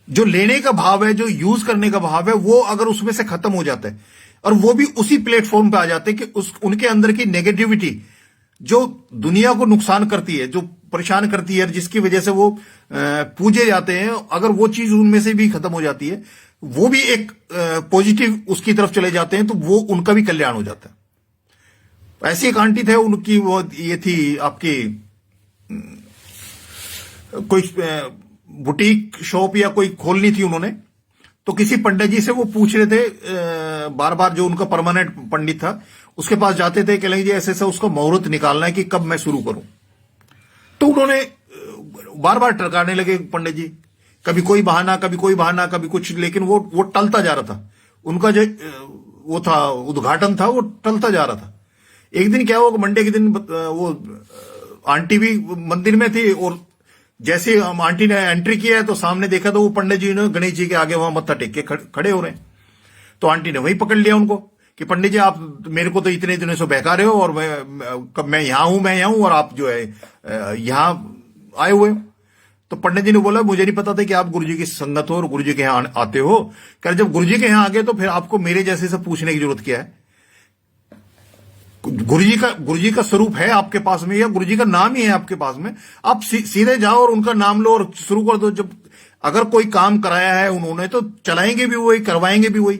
जो लेने का भाव है, जो यूज करने का भाव है, वो अगर उसमें से खत्म हो जाता है और वो भी उसी प्लेटफॉर्म पे आ जाते हैं कि उनके अंदर की नेगेटिविटी जो दुनिया को नुकसान करती है, जो परेशान करती है, जिसकी वजह से वो पूजे जाते हैं, अगर वो चीज उनमें से भी खत्म हो जाती है, वो भी एक पॉजिटिव उसकी तरफ चले जाते हैं, तो वो उनका भी कल्याण हो जाता है। ऐसी एक आंटी थे, उनकी वो ये थी आपकी कोई बुटीक शॉप या कोई खोलनी थी उन्होंने। तो किसी पंडित जी से वो पूछ रहे थे बार बार, जो उनका परमानेंट पंडित था उसके पास जाते थे, कह लेंगे जी ऐसे ऐसा उसका मुहूर्त निकालना है कि कब मैं शुरू करूं। तो उन्होंने बार बार टरकाने लगे पंडित जी, कभी कोई बहाना, कभी कोई बहाना, कभी कुछ, लेकिन वो टलता जा रहा था। उनका जो वो था उद्घाटन था, वो टलता जा रहा था। एक दिन क्या हुआ, मंडे के दिन वो आंटी भी मंदिर में थी, और जैसे आंटी ने एंट्री किया है तो सामने देखा तो वो पंडित जी ने गणेश जी के आगे वहां मत्था टेक के खड़े हो रहे हैं। तो आंटी ने वही पकड़ लिया उनको कि पंडित जी आप मेरे को तो इतने दिनों से बहका रहे हो, और मैं यहां हूं और आप जो है यहां आए हुए हो। तो पंडित जी ने बोला मुझे नहीं पता था कि आप गुरुजी की संगत हो और गुरुजी के यहां आते हो। कह जब गुरुजी के यहां आ गए तो फिर आपको मेरे जैसे से पूछने की जरूरत क्या है? गुरुजी का स्वरूप है आपके पास में, या गुरुजी का नाम ही है आपके पास में, आप सीधे जाओ और उनका नाम लो और शुरू कर दो। जब अगर कोई काम कराया है उन्होंने तो चलाएंगे भी वही, करवाएंगे भी वही,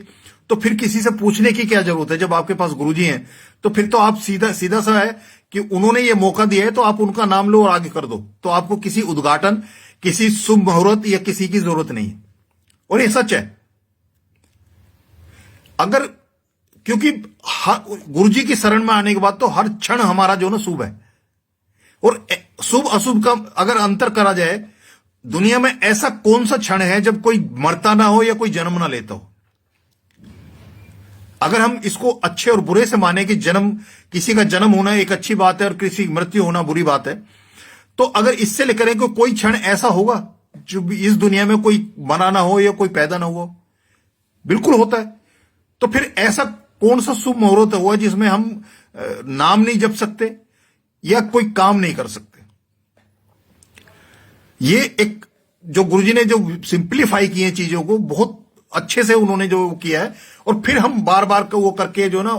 तो फिर किसी से पूछने की क्या जरूरत है? जब आपके पास गुरुजी हैं तो फिर तो आप सीधा सा है कि उन्होंने ये मौका दिया है तो आप उनका नाम लो और आगे कर दो। तो आपको किसी उद्घाटन, किसी शुभ मुहूर्त या किसी की जरूरत नहीं है। और ये सच है। अगर, क्योंकि गुरुजी की शरण में आने के बाद तो हर क्षण हमारा जो ना शुभ है, और शुभ अशुभ का अगर अंतर करा जाए, दुनिया में ऐसा कौन सा क्षण है जब कोई मरता ना हो या कोई जन्म ना लेता हो? अगर हम इसको अच्छे और बुरे से माने कि किसी का जन्म होना एक अच्छी बात है और किसी की मृत्यु होना बुरी बात है, तो अगर इससे लेकर कि कोई क्षण ऐसा होगा जो इस दुनिया में कोई मरा ना हो या कोई पैदा ना हुआ, बिल्कुल होता है। तो फिर ऐसा कौन सा शुभ मुहूर्त हुआ जिसमें हम नाम नहीं जप सकते या कोई काम नहीं कर सकते? ये एक जो गुरुजी ने जो सिंप्लीफाई किए चीजों को, बहुत अच्छे से उन्होंने जो किया है, और फिर हम बार बार वो करके जो ना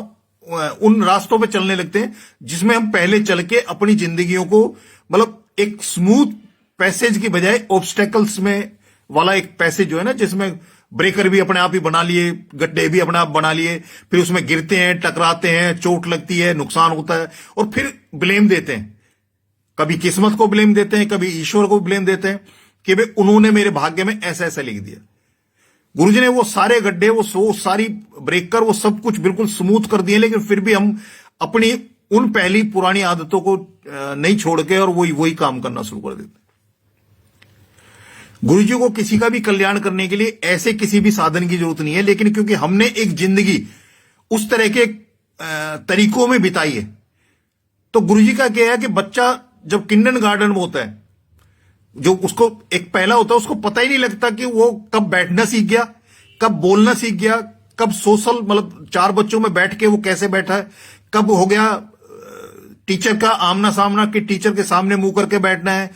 उन रास्तों पे चलने लगते हैं जिसमें हम पहले चल के अपनी जिंदगियों को, मतलब एक स्मूथ पैसेज की बजाय ऑब्स्टेकल्स में वाला एक पैसेज जो है ना, जिसमें ब्रेकर भी अपने आप ही बना लिए, गड्ढे भी अपने आप बना लिए, फिर उसमें गिरते हैं, टकराते हैं, चोट लगती है, नुकसान होता है, और फिर ब्लेम देते हैं। कभी किस्मत को ब्लेम देते हैं, कभी ईश्वर को ब्लेम देते हैं कि भाई उन्होंने मेरे भाग्य में ऐसा ऐसा लिख दिया। गुरुजी ने वो सारे गड्ढे, वो सारी ब्रेकर, वो सब कुछ बिल्कुल स्मूथ कर दिए, लेकिन फिर भी हम अपनी उन पहली पुरानी आदतों को नहीं छोड़ के और वही काम करना शुरू कर देते। गुरुजी को किसी का भी कल्याण करने के लिए ऐसे किसी भी साधन की जरूरत नहीं है, लेकिन क्योंकि हमने एक जिंदगी उस तरह के तरीकों में बिताई है, तो गुरुजी का क्या है कि बच्चा जब किंडर गार्डन में होता है, जो उसको एक पहला होता है, उसको पता ही नहीं लगता कि वो कब बैठना सीख गया, कब बोलना सीख गया, कब सोशल मतलब चार बच्चों में बैठ के वो कैसे बैठा है, कब हो गया टीचर का आमना सामना कि टीचर के सामने मुंह करके बैठना है,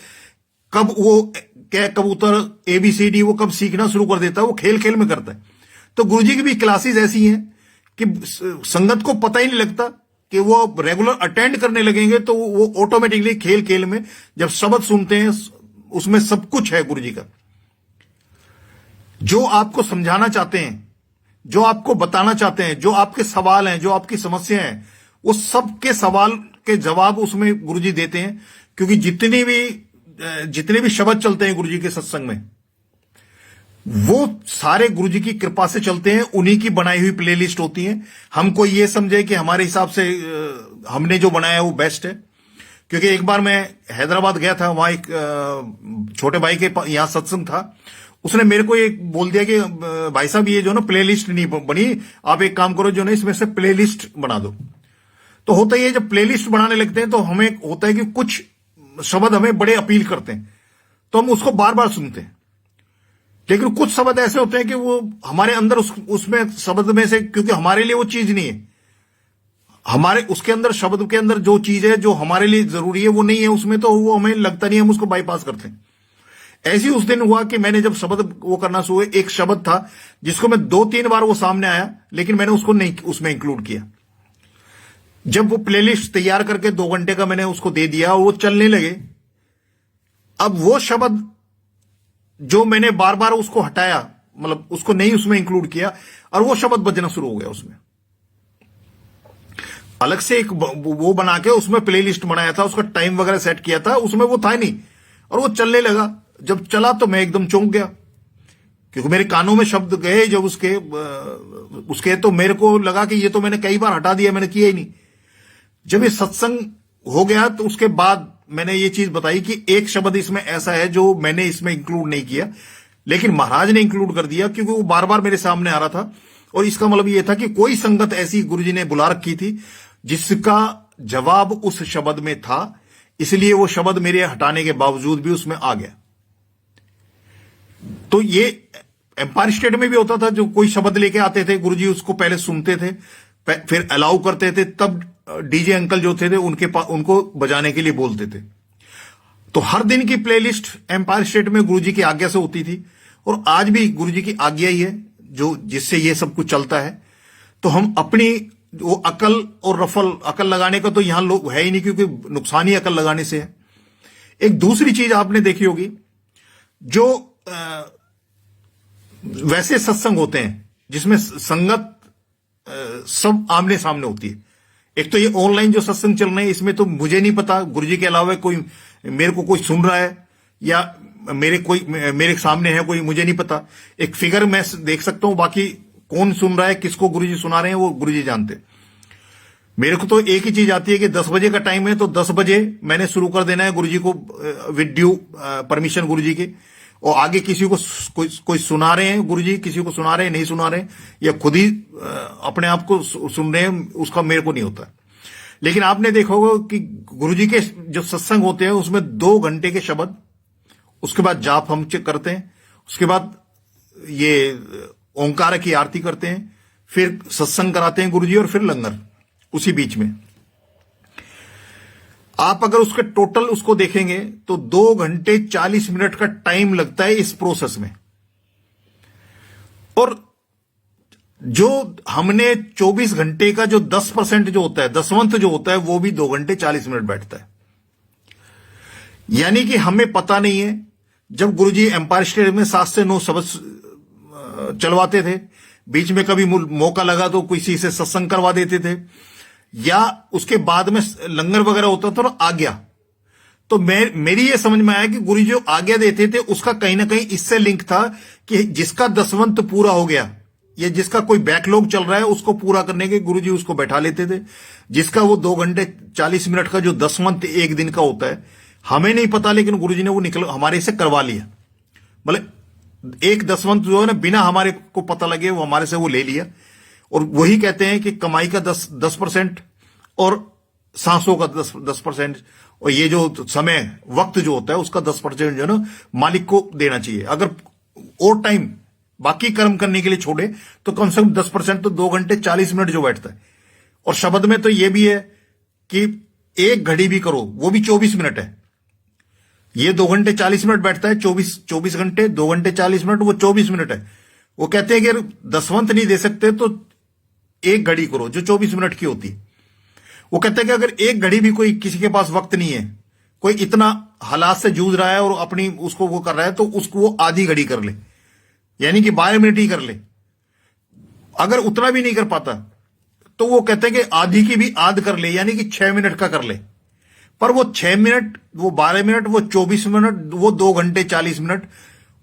कब वो क्या कबूतर ABCD वो कब सीखना शुरू कर देता है, वो खेल खेल में करता है। तो गुरुजी की भी क्लासेस ऐसी हैं कि संगत को पता ही नहीं लगता कि वो रेगुलर अटेंड करने लगेंगे, तो वो ऑटोमेटिकली खेल खेल में जब शब्द सुनते हैं उसमें सब कुछ है गुरुजी का। जो आपको समझाना चाहते हैं, जो आपको बताना चाहते हैं, जो आपके सवाल हैं, जो आपकी समस्या हैं, वो सबके सवाल के जवाब उसमें गुरुजी देते हैं। क्योंकि जितने भी शब्द चलते हैं गुरुजी के सत्संग में, वो सारे गुरुजी की कृपा से चलते हैं, उन्हीं की बनाई हुई प्लेलिस्ट होती है। हमको ये समझे कि हमारे हिसाब से हमने जो बनाया है वो बेस्ट है। क्योंकि एक बार मैं हैदराबाद गया था, वहां एक छोटे भाई के यहां सत्संग था, उसने मेरे को एक बोल दिया कि भाई साहब ये जो ना प्लेलिस्ट नहीं बनी, आप एक काम करो जो ना इसमें से प्लेलिस्ट बना दो। तो होता ही है जब प्लेलिस्ट बनाने लगते हैं तो हमें होता है कि कुछ शब्द हमें बड़े अपील करते हैं, तो हम उसको बार बार सुनते हैं। लेकिन कुछ शब्द ऐसे होते हैं कि वो हमारे अंदर उसमें शब्द में से, क्योंकि हमारे लिए वो चीज नहीं है, हमारे उसके अंदर शब्द के अंदर जो चीज है जो हमारे लिए जरूरी है वो नहीं है उसमें, तो वो हमें लगता नहीं, हम उसको बाईपास करते हैं। ऐसे ही उस दिन हुआ कि मैंने जब शब्द वो करना शुरू हुआ, एक शब्द था जिसको मैं 2-3 बार वो सामने आया, लेकिन मैंने उसको नहीं उसमें इंक्लूड किया। जब वो प्लेलिस्ट तैयार करके 2 घंटे का मैंने उसको दे दिया, वो चलने लगे। अब वो शब्द जो मैंने बार बार उसको हटाया, मतलब उसको नहीं उसमें इंक्लूड किया, और वो शब्द बजना शुरू हो गया। उसमें अलग से एक वो बना के उसमें प्लेलिस्ट बनाया था, उसका टाइम वगैरह सेट किया था, उसमें वो था ही नहीं, और वो चलने लगा। जब चला तो मैं एकदम चौंक गया, क्योंकि मेरे कानों में शब्द गए जब उसके तो मेरे को लगा कि ये तो मैंने कई बार हटा दिया, मैंने किया ही नहीं। जब ये सत्संग हो गया तो उसके बाद मैंने ये चीज बताई कि एक शब्द इसमें ऐसा है जो मैंने इसमें इंक्लूड नहीं किया, लेकिन महाराज ने इंक्लूड कर दिया, क्योंकि वो बार बार मेरे सामने आ रहा था। और इसका मतलब ये था कि कोई संगत ऐसी गुरुजी ने बुला रखी थी जिसका जवाब उस शब्द में था, इसलिए वो शब्द मेरे हटाने के बावजूद भी उसमें आ गया। तो ये एम्पायर स्टेट में भी होता था, जो कोई शब्द लेके आते थे गुरुजी उसको पहले सुनते थे, फिर अलाउ करते थे, तब डीजे अंकल जो थे उनको बजाने के लिए बोलते थे। तो हर दिन की प्लेलिस्ट एम्पायर स्टेट में गुरुजी की आज्ञा से होती थी, और आज भी गुरुजी की आज्ञा ही है जो जिससे ये सब कुछ चलता है। तो हम अपनी वो अकल और रफल, अकल लगाने का तो यहां लोग है ही नहीं, क्योंकि नुकसान ही अकल लगाने से है। एक दूसरी चीज आपने देखी होगी, जो वैसे सत्संग होते हैं जिसमें संगत सब आमने सामने होती है। एक तो ये ऑनलाइन जो सत्संग चल रहे हैं, इसमें तो मुझे नहीं पता गुरुजी के अलावा कोई मेरे को कोई सुन रहा है या मेरे सामने है कोई, मुझे नहीं पता। एक फिगर मैं देख सकता हूं, बाकी कौन सुन रहा है, किसको गुरुजी सुना रहे हैं, वो गुरुजी जानते। मेरे को तो एक ही चीज आती है कि 10 बजे का टाइम है, तो 10 बजे मैंने शुरू कर देना है गुरुजी को विद ड्यू परमिशन गुरुजी की। और आगे किसी को कोई सुना रहे हैं गुरुजी, किसी को सुना रहे हैं, नहीं सुना रहे हैं, या खुद ही अपने आप को सुन रहे हैं, उसका मेरे को नहीं होता। लेकिन आपने देखा होगा कि गुरुजी के जो सत्संग होते हैं उसमें 2 घंटे के शब्द, उसके बाद जाप हम करते हैं, उसके बाद ये ओंकार की आरती करते हैं, फिर सत्संग कराते हैं गुरुजी, और फिर लंगर उसी बीच में। आप अगर उसके टोटल उसको देखेंगे तो 2 घंटे 40 मिनट का टाइम लगता है इस प्रोसेस में। और जो हमने 24 घंटे का जो 10% जो होता है, दसवंत जो होता है, वो भी 2 घंटे 40 मिनट बैठता है। यानी कि हमें पता नहीं है, जब गुरुजी एम्पायर स्टेट में 7 से 9 शब्द चलवाते थे, बीच में कभी मौका लगा तो किसी से सत्संग करवा देते थे, या उसके बाद में लंगर वगैरह होता था और आज्ञा। तो मेरी ये समझ में आया कि गुरुजी जो आज्ञा देते थे उसका कहीं ना कहीं इससे लिंक था कि जिसका दसवंत पूरा हो गया या जिसका कोई बैकलॉग चल रहा है उसको पूरा करने के गुरुजी उसको बैठा लेते थे। जिसका वो 2 घंटे 40 मिनट का जो दसवंत एक दिन का होता है, हमें नहीं पता, लेकिन गुरुजी ने वो हमारे से करवा लिया। मतलब एक दसवंत जो है ना, बिना हमारे को पता लगे वो हमारे से वो ले लिया। और वही कहते हैं कि कमाई का 10% और सांसों का 10%, और ये जो समय वक्त जो होता है उसका 10% जो है ना मालिक को देना चाहिए। अगर और टाइम बाकी कर्म करने के लिए छोड़े तो कम से कम 10% तो 2 घंटे 40 मिनट जो बैठता है। और शब्द में तो ये भी है कि एक घड़ी भी करो वो भी 24 मिनट है। ये 2 घंटे 40 मिनट बैठता है, 24 घंटे 2 घंटे 40 मिनट, वो 24 मिनट है। वो कहते हैं कि अगर दसवंत नहीं दे सकते तो एक घड़ी करो जो 24 मिनट की होती है। वो कहते हैं कि अगर एक घड़ी भी कोई किसी के पास वक्त नहीं है, कोई इतना हालात से जूझ रहा है और अपनी उसको वो कर रहा है, तो उसको वो आधी घड़ी कर ले, यानी कि 12 मिनट ही कर ले। अगर उतना भी नहीं कर पाता तो वो कहते हैं कि आधी की भी आध कर ले, यानी कि 6 मिनट का कर ले। पर वो 6 मिनट, वो 12 मिनट, वो 24 मिनट, वो 2 घंटे 40 मिनट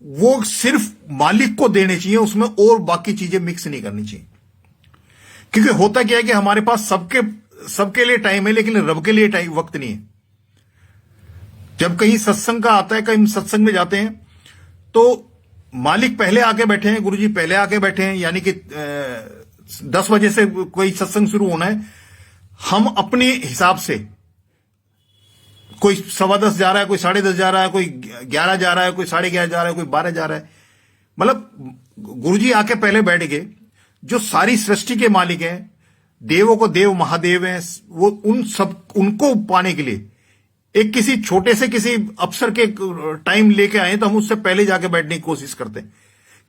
वो सिर्फ मालिक को देने चाहिए, उसमें और बाकी चीजें मिक्स नहीं करनी चाहिए। क्योंकि होता क्या है कि हमारे पास सबके लिए टाइम है, लेकिन रब के लिए टाइम वक्त नहीं है। जब कहीं सत्संग का आता है, कहीं सत्संग में जाते हैं तो मालिक पहले आके बैठे हैं, गुरुजी पहले आके बैठे हैं, यानी कि 10 बजे से कोई सत्संग शुरू होना है। हम अपने हिसाब से, कोई 10:15 जा रहा है, कोई 10:30 जा रहा है, कोई 11 जा रहा है, कोई 11:30 जा रहा है, कोई 12 जा रहा है। मतलब गुरुजी आके पहले बैठ गए। जो सारी सृष्टि के मालिक हैं, देवों को देव महादेव हैं, वो उनको पाने के लिए एक किसी छोटे से किसी अफसर के टाइम लेके आए तो हम उससे पहले जाके बैठने की कोशिश करते हैं।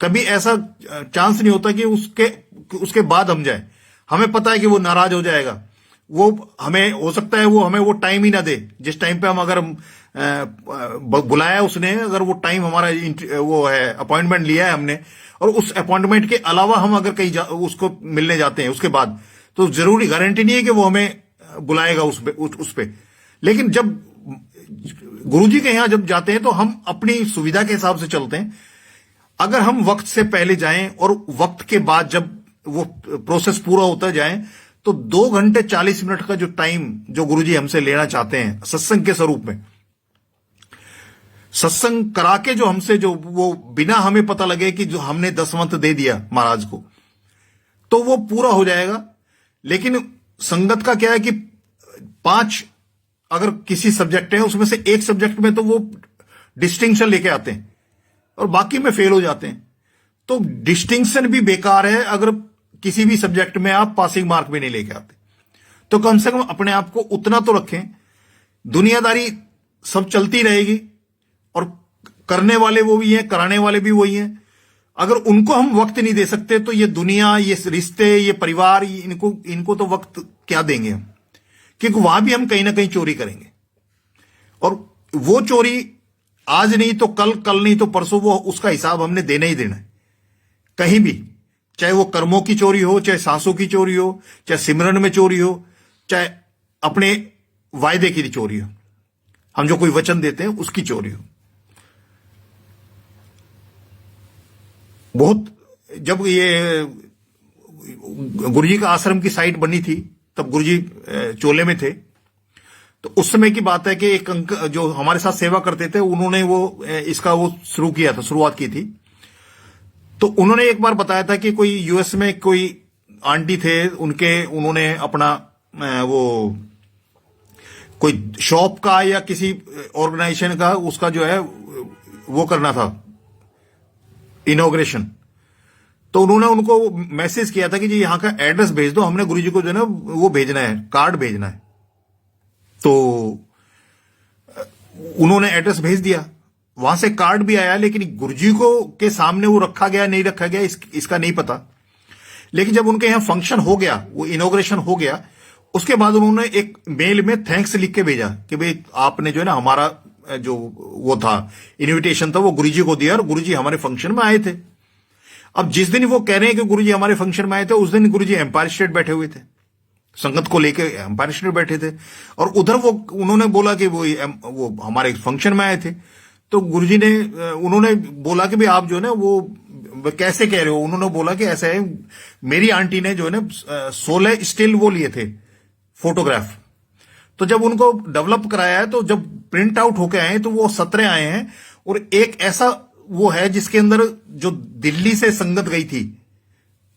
कभी ऐसा चांस नहीं होता कि उसके बाद हम जाए। हमें पता है कि वो नाराज हो जाएगा, वो हमें हो सकता है वो हमें वो टाइम ही ना दे जिस टाइम पे हम, अगर बुलाया उसने, अगर वो टाइम हमारा वो है, अपॉइंटमेंट लिया है हमने, और उस अपॉइंटमेंट के अलावा हम अगर कहीं उसको मिलने जाते हैं उसके बाद, तो जरूरी गारंटी नहीं है कि वो हमें बुलाएगा उस पे। लेकिन जब गुरुजी के यहां जब जाते हैं तो हम अपनी सुविधा के हिसाब से चलते हैं। अगर हम वक्त से पहले जाएं और वक्त के बाद जब वो प्रोसेस पूरा होता जाए, तो 2 घंटे 40 मिनट का जो टाइम जो गुरुजी हमसे लेना चाहते हैं सत्संग के स्वरूप में, सत्संग करा के जो हमसे, जो वो बिना हमें पता लगे कि जो हमने दसवंत दे दिया महाराज को, तो वो पूरा हो जाएगा। लेकिन संगत का क्या है कि 5 अगर किसी सब्जेक्ट है उसमें से एक सब्जेक्ट में तो वो डिस्टिंक्शन लेके आते हैं और बाकी में फेल हो जाते हैं। तो डिस्टिंक्शन भी बेकार है अगर किसी भी सब्जेक्ट में आप पासिंग मार्क भी नहीं लेके आते। तो कम से कम अपने आप को उतना तो रखें। दुनियादारी सब चलती रहेगी और करने वाले वो भी हैं, कराने वाले भी वही हैं। अगर उनको हम वक्त नहीं दे सकते तो ये दुनिया, ये रिश्ते, ये परिवार, इनको तो वक्त क्या देंगे हम? क्योंकि वहां भी हम कहीं ना कहीं चोरी करेंगे, और वो चोरी आज नहीं तो कल, कल नहीं तो परसों, वो उसका हिसाब हमने देना ही देना है कहीं भी। चाहे वो कर्मों की चोरी हो, चाहे सांसों की चोरी हो, चाहे सिमरन में चोरी हो, चाहे अपने वायदे की चोरी हो, हम जो कोई वचन देते हैं उसकी चोरी हो। बहुत जब ये गुरुजी का आश्रम की साइट बनी थी तब गुरुजी चोले में थे, तो उस समय की बात है कि एक अंकल जो हमारे साथ सेवा करते थे, उन्होंने वो इसका वो शुरू किया था, शुरुआत की थी। तो उन्होंने एक बार बताया था कि कोई यूएस में कोई आंटी थे, उन्होंने अपना वो कोई शॉप का या किसी ऑर्गेनाइजेशन का उसका जो है वो करना था, इनॉग्रेशन। तो उन्होंने उनको मैसेज किया था कि जी यहां का एड्रेस भेज दो, हमने गुरुजी को जो है ना वो भेजना है, कार्ड भेजना है। तो उन्होंने एड्रेस भेज दिया, वहां से कार्ड भी आया, लेकिन गुरुजी को के सामने वो रखा गया नहीं रखा गया इसका नहीं पता। लेकिन जब उनके यहां फंक्शन हो गया, वो इनॉग्रेशन हो गया, उसके बाद उन्होंने एक मेल में थैंक्स लिख के भेजा कि भाई आपने जो है ना हमारा जो वो था इनविटेशन था वो गुरुजी को दिया और गुरुजी हमारे फंक्शन में आए थे। अब जिस दिन वो कह रहे हैं कि गुरुजी हमारे फंक्शन में आए थे, उस दिन गुरुजी एम्पायर स्टेट बैठे हुए थे, संगत को लेके एम्पायर स्टेट बैठे थे, और उधर वो उन्होंने बोला कि वो हमारे फंक्शन में आए थे। तो गुरुजी ने उन्होंने बोला कि भाई आप जो है ना वो कैसे कह रहे हो? उन्होंने बोला कि ऐसा है, मेरी आंटी ने जो है ना 16 स्टिल वो लिए थे फोटोग्राफ। तो जब उनको डेवलप कराया है, तो जब प्रिंट आउट होके आए तो वो 17 आए हैं, और एक ऐसा वो है जिसके अंदर जो दिल्ली से संगत गई थी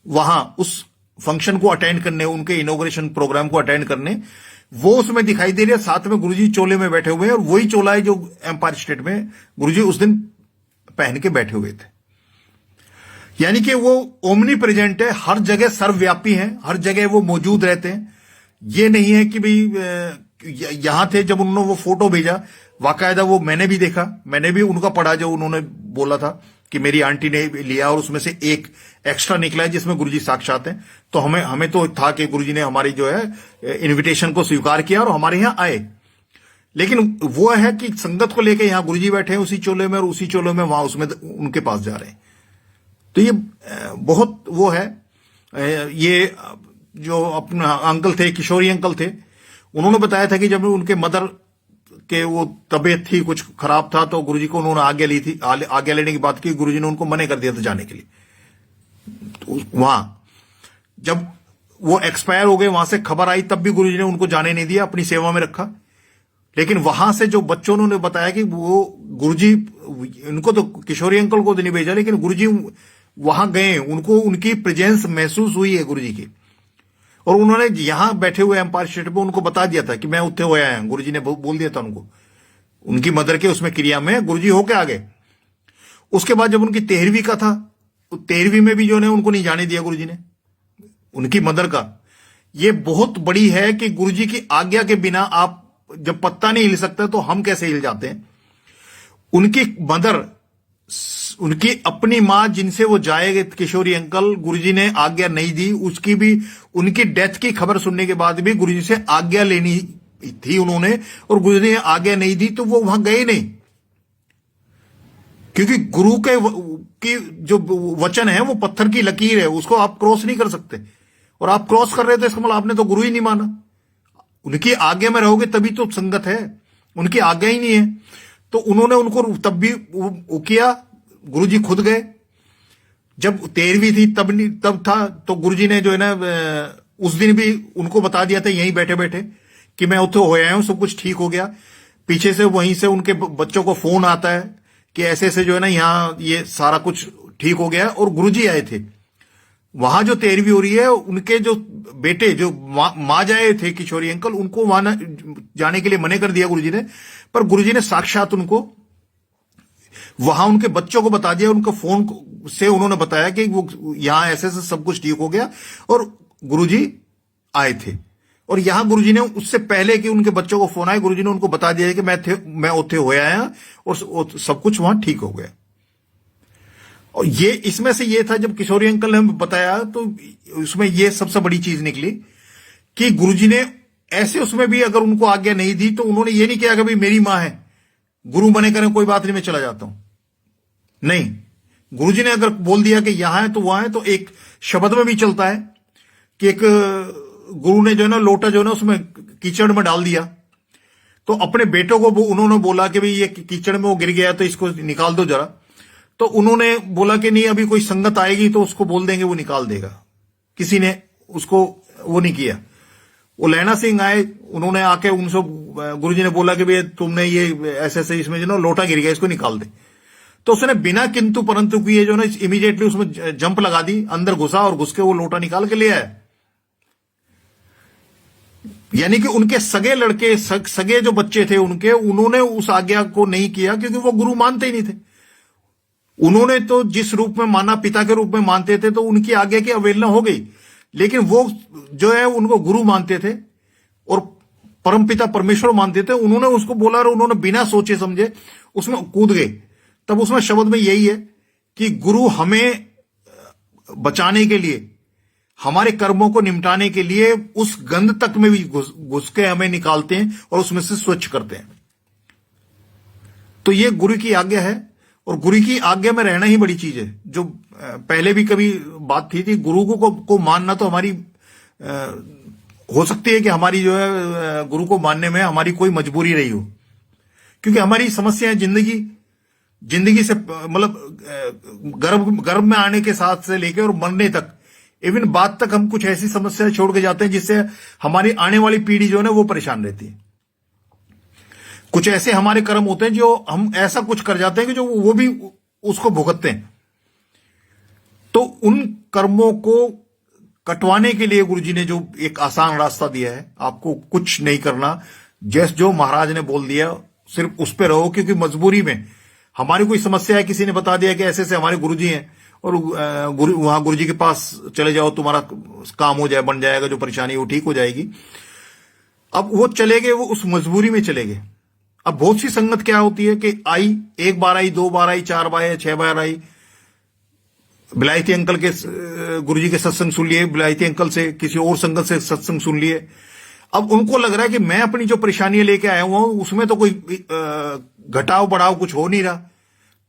वहां उस फंक्शन को अटेंड करने, उनके इनॉग्रेशन प्रोग्राम को अटेंड करने, वो उसमें दिखाई दे रही है। साथ में गुरुजी चोले में बैठे हुए हैं और वही चोला है जो एम्पायर स्टेट में गुरुजी उस दिन पहन के बैठे हुए थे। यानी कि वो ओमनी प्रेजेंट है, हर जगह सर्वव्यापी है, हर जगह वो मौजूद रहते हैं। ये नहीं है कि भाई यहां थे जब उन्होंने वो फोटो भेजा, बाकायदा वो मैंने भी देखा, मैंने भी उनका पढ़ा जो उन्होंने बोला था कि मेरी आंटी ने लिया और उसमें से एक एक्स्ट्रा निकला है जिसमें गुरुजी साक्षात हैं। तो हमें तो था कि गुरुजी ने हमारी जो है इनविटेशन को स्वीकार किया और हमारे यहां आए। लेकिन वो है कि संगत को लेकर यहां गुरुजी बैठे हैं उसी चोले में और उसी चोले में वहां उसमें उनके पास जा रहे हैं। तो ये बहुत वो है। ये जो अपना अंकल थे, किशोरी अंकल थे, उन्होंने बताया था कि जब उनके मदर के वो तबीयत थी, कुछ खराब था, तो गुरुजी को उन्होंने आज्ञा ली थी। आज्ञा लेने की बात की, गुरुजी ने उनको मना कर दिया था जाने के लिए। तो वहां जब वो एक्सपायर हो गए, वहां से खबर आई, तब भी गुरुजी ने उनको जाने नहीं दिया, अपनी सेवा में रखा। लेकिन वहां से जो बच्चों ने बताया कि वो गुरुजी, उनको तो किशोरी अंकल को तो नहीं भेजा, लेकिन गुरुजी वहां गए, उनको उनकी प्रेजेंस महसूस हुई है गुरुजी की। और उन्होंने यहां बैठे हुए एम्पायर स्टेट पे उनको बता दिया था कि मैं उत्थे होया है। गुरुजी ने बोल दिया था उनको, उनकी मदर के उसमें क्रिया में गुरुजी होके आ गए। उसके बाद जब उनकी 13वीं का था, तो 13वीं में भी जो है उनको नहीं जाने दिया गुरुजी ने, उनकी मदर का। ये बहुत बड़ी है कि गुरुजी की आज्ञा के बिना आप जब पत्ता नहीं हिल सकता तो हम कैसे हिल जाते हैं। उनकी मदर, उनकी अपनी मां जिनसे वो जाएंगे किशोरी अंकल, गुरुजी ने आज्ञा नहीं दी। उसकी भी, उनकी डेथ की खबर सुनने के बाद भी गुरुजी से आज्ञा लेनी थी उन्होंने, और गुरुजी ने आज्ञा नहीं दी तो वो वहां गए नहीं। क्योंकि गुरु के की जो वचन है वो पत्थर की लकीर है, उसको आप क्रॉस नहीं कर सकते। और आप क्रॉस कर रहे थे, इसका मतलब आपने तो गुरु ही नहीं माना। उनकी आज्ञा में रहोगे तभी तो संगत है, उनकी आज्ञा ही नहीं है। तो उन्होंने उनको तब भी वो किया, गुरुजी खुद गए। जब 13वीं थी तब था, तो गुरुजी ने जो है ना उस दिन भी उनको बता दिया था यहीं बैठे बैठे कि मैं उतो होया हूं, सब कुछ ठीक हो गया। पीछे से वहीं से उनके बच्चों को फोन आता है कि ऐसे ऐसे जो है ना यहाँ ये सारा कुछ ठीक हो गया। और गुरुजी आए थे वहां, जो 13वीं हो रही है, उनके जो बेटे जो मां जाए थे किशोरी अंकल, उनको वहां जाने के लिए मना कर दिया गुरुजी ने। पर गुरुजी ने साक्षात उनको वहां उनके बच्चों को बता दिया, उनको फोन से उन्होंने बताया कि वो यहां ऐसे ऐसे सब कुछ ठीक हो गया और गुरुजी आए थे। और यहां गुरुजी ने उससे पहले कि उनके बच्चों को फोन आए, गुरुजी ने उनको बता दिया कि मैं उत्थे होया आया और सब कुछ वहां ठीक हो गया। और ये इसमें से ये था, जब किशोरी अंकल ने हमें बताया तो उसमें ये सबसे बड़ी चीज निकली कि गुरुजी ने ऐसे उसमें भी अगर उनको आज्ञा नहीं दी तो उन्होंने ये नहीं किया कि भाई मेरी मां है, गुरु बने करें, कोई बात नहीं, मैं चला जाता हूं। नहीं, गुरुजी ने अगर बोल दिया कि यहां है तो वहां है। तो एक शब्द में भी चलता है कि एक गुरु ने जो है ना लोटा जो है ना उसमें कीचड़ में डाल दिया, तो अपने बेटों को उन्होंने बोला कि भाई ये कीचड़ में वो गिर गया तो इसको निकाल दो जरा। तो उन्होंने बोला कि नहीं, अभी कोई संगत आएगी तो उसको बोल देंगे, वो निकाल देगा। किसी ने उसको वो नहीं किया। वो लैना सिंह आए, उन्होंने आके उनसे, गुरुजी ने बोला कि भाई तुमने ये ऐसे ऐसे इसमें जो ना लोटा गिर गया, इसको निकाल दे। तो उसने बिना किंतु परंतु किए जो ना इमीडिएटली उसमें जंप लगा दी, अंदर घुसा और घुस के वो लोटा निकाल के ले आया। यानी कि उनके सगे लड़के, सगे जो बच्चे थे उनके, उन्होंने उस आज्ञा को नहीं किया क्योंकि वो गुरु मानते ही नहीं थे। उन्होंने तो जिस रूप में माना, पिता के रूप में मानते थे, तो उनकी आज्ञा की अवहेलना हो गई। लेकिन वो जो है उनको गुरु मानते थे और परमपिता परमेश्वर मानते थे। उन्होंने उसको बोला और उन्होंने बिना सोचे समझे उसमें कूद गए। तब उसमें शब्द में यही है कि गुरु हमें बचाने के लिए, हमारे कर्मों को निपटाने के लिए उस गंध तक में भी घुस के हमें निकालते हैं और उसमें से स्वच्छ करते हैं। तो ये गुरु की आज्ञा है और गुरु की आज्ञा में रहना ही बड़ी चीज है। जो पहले भी कभी बात थी गुरु को मानना तो हमारी हो सकती है कि हमारी जो है गुरु को मानने में हमारी कोई मजबूरी रही हो, क्योंकि हमारी समस्या है जिंदगी से, मतलब गर्भ में आने के साथ से लेकर और मरने तक, इवन बात तक हम कुछ ऐसी समस्याएं छोड़ के जाते हैं जिससे हमारी आने वाली पीढ़ी जो है ना वो परेशान रहती है। कुछ ऐसे हमारे कर्म होते हैं जो हम ऐसा कुछ कर जाते हैं कि जो वो भी उसको भुगतते हैं। तो उन कर्मों को कटवाने के लिए गुरुजी ने जो एक आसान रास्ता दिया है, आपको कुछ नहीं करना, जैस जो महाराज ने बोल दिया सिर्फ उस पे रहो, क्योंकि मजबूरी में हमारी कोई समस्या है, किसी ने बता दिया कि ऐसे ऐसे हमारे गुरुजी हैं, और वहां गुरुजी के पास चले जाओ, तुम्हारा काम हो जाए, बन जाएगा, जो परेशानी है वो ठीक हो जाएगी। अब वो चले गए, वो उस मजबूरी में चले गए। अब बहुत सी संगत क्या होती है कि आई, एक बार आई, दो बार आई, चार बार आई, 6 बार आई, बिलायती अंकल के गुरुजी के सत्संग सुन लिए, बिलायती अंकल से किसी और संगत से सत्संग सुन लिए। अब उनको लग रहा है कि मैं अपनी जो परेशानियां लेके आया हुआ हूं उसमें तो कोई घटाव बढ़ाव कुछ हो नहीं रहा,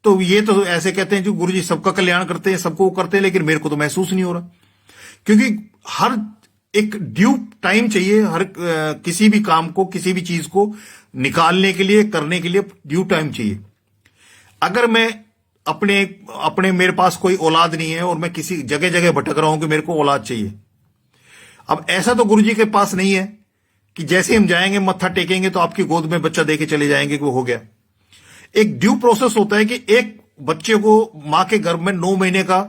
तो ये तो ऐसे कहते हैं जो गुरुजी सबका कल्याण करते हैं, सबको करते हैं, लेकिन मेरे को तो महसूस नहीं हो रहा। क्योंकि हर एक ड्यू टाइम चाहिए, हर किसी भी काम को, किसी भी चीज को निकालने के लिए, करने के लिए ड्यू टाइम चाहिए। अगर मैं अपने अपने मेरे पास कोई औलाद नहीं है और मैं किसी जगह जगह भटक रहा हूं कि मेरे को औलाद चाहिए, अब ऐसा तो गुरुजी के पास नहीं है कि जैसे हम जाएंगे मत्था टेकेंगे तो आपकी गोद में बच्चा देके चले जाएंगे कि वो हो गया। एक ड्यू प्रोसेस होता है कि एक बच्चे को मां के गर्भ में 9 महीने का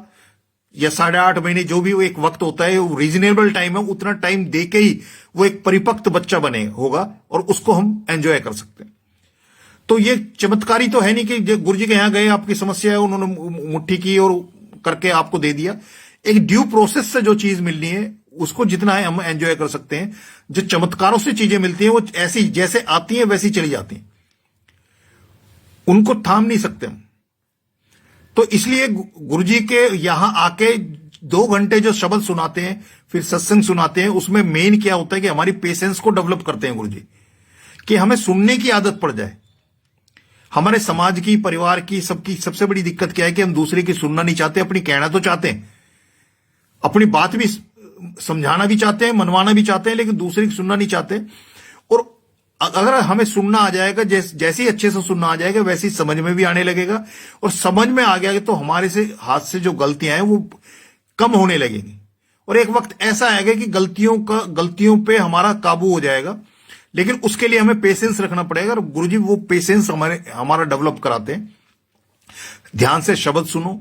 या 8.5 महीने, जो भी वो एक वक्त होता है, वो रीजनेबल टाइम है, उतना टाइम देके ही वो एक परिपक्व बच्चा बने होगा और उसको हम एंजॉय कर सकते हैं। तो ये चमत्कारी तो है नहीं कि गुरुजी के यहां गए, आपकी समस्या है, उन्होंने मुट्ठी की और करके आपको दे दिया। एक ड्यू प्रोसेस से जो चीज मिलनी है उसको जितना है हम एंजॉय कर सकते हैं। जो चमत्कारों से चीजें मिलती हैं वो ऐसी जैसे आती हैं वैसी चली जाती हैं, उनको थाम नहीं सकते हम। तो इसलिए गुरुजी के यहां आके 2 घंटे जो शब्द सुनाते हैं, फिर सत्संग सुनाते हैं, उसमें मेन क्या होता है कि हमारी पेशेंस को डेवलप करते हैं गुरुजी, कि हमें सुनने की आदत पड़ जाए। हमारे समाज की, परिवार की, सबकी सबसे बड़ी दिक्कत क्या है कि हम दूसरे की सुनना नहीं चाहते, अपनी कहना तो चाहते हैं, अपनी बात भी समझाना भी चाहते हैं, मनवाना भी चाहते हैं, लेकिन दूसरे की सुनना नहीं चाहते। और अगर हमें सुनना आ जाएगा, जैसे ही अच्छे से सुनना आ जाएगा वैसे ही समझ में भी आने लगेगा, और समझ में आ गया तो हमारे से हाथ से जो गलतियां हैं वो कम होने लगेंगी। और एक वक्त ऐसा आएगा कि गलतियों पे हमारा काबू हो जाएगा, लेकिन उसके लिए हमें पेशेंस रखना पड़ेगा। और गुरुजी वो पेशेंस हमारा डेवलप कराते हैं। ध्यान से शब्द सुनो,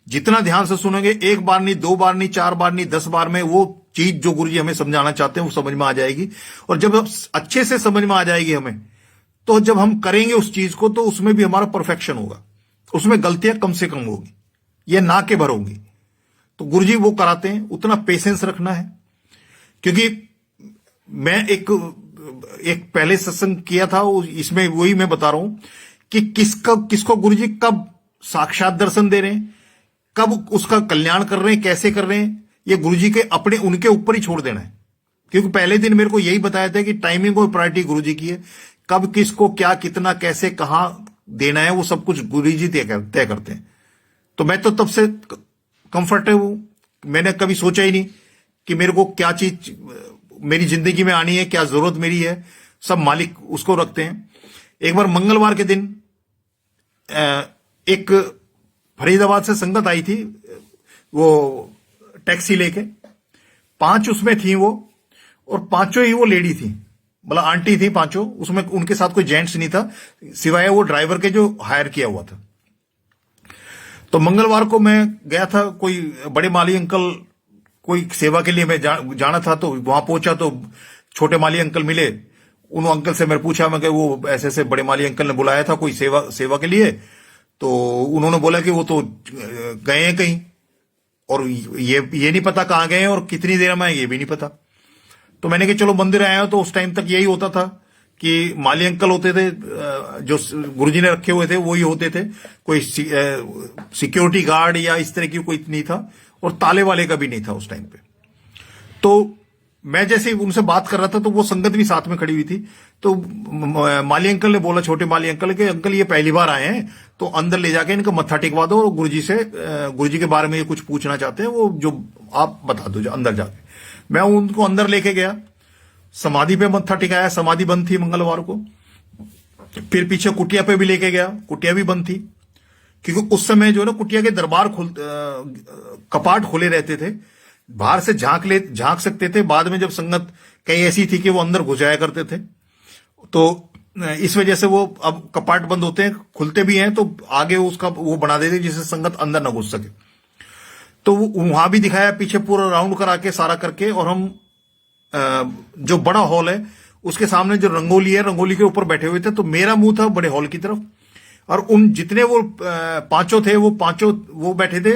जितना ध्यान से सुनोगे, 1 बार नहीं, 2 बार नहीं, 4 बार नहीं, 10 बार में वो चीज जो गुरुजी हमें समझाना चाहते हैं वो समझ में आ जाएगी। और जब अच्छे से समझ में आ जाएगी हमें, तो जब हम करेंगे उस चीज को तो उसमें भी हमारा परफेक्शन होगा, उसमें गलतियां कम से कम होगी, ये ना के भर होंगी। तो गुरुजी वो कराते हैं, उतना पेशेंस रखना है। क्योंकि मैं एक पहले सत्संग किया था, इसमें वही मैं बता रहा हूं कि किसको गुरुजी कब साक्षात दर्शन दे रहे हैं, कब उसका कल्याण कर रहे हैं, कैसे कर रहे हैं, ये गुरुजी के अपने उनके ऊपर ही छोड़ देना है। क्योंकि पहले दिन मेरे को यही बताया था कि टाइमिंग और प्रायोरिटी गुरुजी की है, कब किसको क्या, कितना, कैसे, कहां देना है, वो सब कुछ गुरुजी तय करते हैं। तो मैं तो तब से कंफर्टेबल हूं, मैंने कभी सोचा ही नहीं कि मेरे को क्या चीज मेरी जिंदगी में आनी है, क्या जरूरत मेरी है, सब मालिक उसको रखते हैं। एक बार मंगलवार के दिन एक फरीदाबाद से संगत आई थी, वो टैक्सी लेके, 5 उसमें थी वो, और 5 ही वो लेडी थी, मतलब आंटी थी 5। उसमें उनके साथ कोई जेंट्स नहीं था सिवाय वो ड्राइवर के जो हायर किया हुआ था। तो मंगलवार को मैं गया था, कोई बड़े माली अंकल, कोई सेवा के लिए मैं जाना था। तो वहां पहुंचा तो छोटे माली अंकल मिले। उन अंकल से मैंने पूछा, मैं कि वो ऐसे ऐसे बड़े माली अंकल ने बुलाया था कोई सेवा के लिए। तो उन्होंने बोला कि वो तो गए हैं कहीं, और ये नहीं पता कहां गए हैं और कितनी देर में आए ये भी नहीं पता। तो मैंने कहा चलो मंदिर आया, तो उस टाइम तक यही होता था कि माली अंकल होते थे जो गुरुजी ने रखे हुए थे, वही होते थे, कोई सिक्योरिटी गार्ड या इस तरह की कोई नहीं था, और ताले वाले का भी नहीं था उस टाइम पे। तो मैं जैसे उनसे बात कर रहा था तो वो संगत भी साथ में खड़ी हुई थी। तो माली अंकल ने बोला, छोटे माली अंकल, के अंकल ये पहली बार आए हैं, तो अंदर ले जाके इनका मत्था टेकवा दो, और गुरुजी के बारे में ये कुछ पूछना चाहते हैं, वो जो आप बता दो अंदर जाके। मैं उनको अंदर लेके गया, समाधि पे मत्था टिकाया, समाधि बंद थी मंगलवार को। फिर पीछे कुटिया पे भी लेके गया, कुटिया भी बंद थी, क्योंकि उस समय जो है ना कुटिया के दरबार कपाट खुले रहते थे, बाहर से झांक सकते थे। बाद में जब संगत कहीं ऐसी थी कि वो अंदर घुस जाया करते थे, तो इस वजह से वो अब कपाट बंद होते हैं, खुलते भी हैं तो आगे उसका वो बना देते हैं जिससे संगत अंदर ना घुस सके। तो वहां भी दिखाया, पीछे पूरा राउंड करा के सारा करके, और हम जो बड़ा हॉल है उसके सामने जो रंगोली है, रंगोली के ऊपर बैठे हुए थे। तो मेरा मुंह था बड़े हॉल की तरफ, और उन जितने वो पांचों थे, वो पांचों वो बैठे थे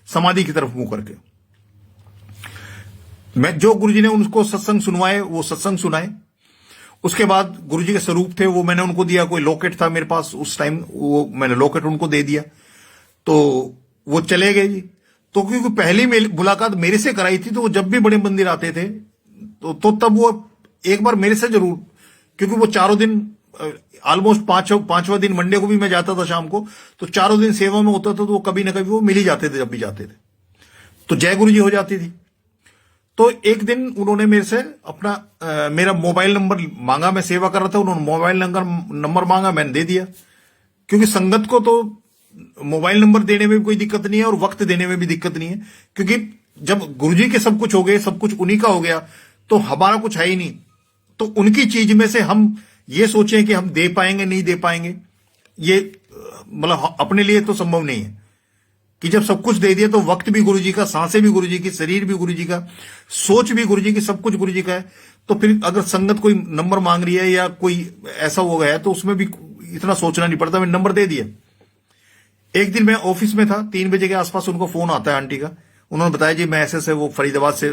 समाधि की तरफ मुंह करके। मैं जो गुरुजी ने उनको सत्संग सुनवाए वो सत्संग सुनाए। उसके बाद गुरुजी के स्वरूप थे वो मैंने उनको दिया, कोई लॉकेट था मेरे पास उस टाइम, वो मैंने लॉकेट उनको दे दिया। तो वो चले गए जी। तो क्योंकि पहली मुलाकात मेरे से कराई थी, तो वो जब भी बड़े मंदिर आते थे तो तब वो एक बार मेरे से जरूर, क्योंकि वो चारों दिन ऑलमोस्ट पांचवा दिन मंडे को भी मैं जाता था शाम को, तो चारों दिन सेवा में होता था, तो वो कभी ना कभी वो मिल ही जाते थे जब भी जाते थे, तो जय गुरु जी हो जाती थी। तो एक दिन उन्होंने मेरे से अपना मेरा मोबाइल नंबर मांगा, मैं सेवा कर रहा था, उन्होंने मोबाइल नंबर मांगा, मैंने दे दिया। क्योंकि संगत को तो मोबाइल नंबर देने में भी कोई दिक्कत नहीं है और वक्त देने में भी दिक्कत नहीं है, क्योंकि जब गुरुजी के सब कुछ हो गए, सब कुछ उन्हीं का हो गया, तो हमारा कुछ है ही नहीं। तो उनकी चीज में से हम ये सोचें कि हम दे पाएंगे नहीं दे पाएंगे, ये मतलब अपने लिए तो संभव नहीं है। कि जब सब कुछ दे दिया तो वक्त भी गुरुजी का, सांसें भी गुरुजी की, शरीर भी गुरुजी का, सोच भी गुरुजी की, सब कुछ गुरुजी का है। तो फिर अगर संगत कोई नंबर मांग रही है या कोई ऐसा हो गया है तो उसमें भी इतना सोचना नहीं पड़ता, मैंने नंबर दे दिया। एक दिन मैं ऑफिस में था, 3 बजे के आसपास उनको फोन आता है आंटी का। उन्होंने बताया जी मैं ऐसे वो फरीदाबाद से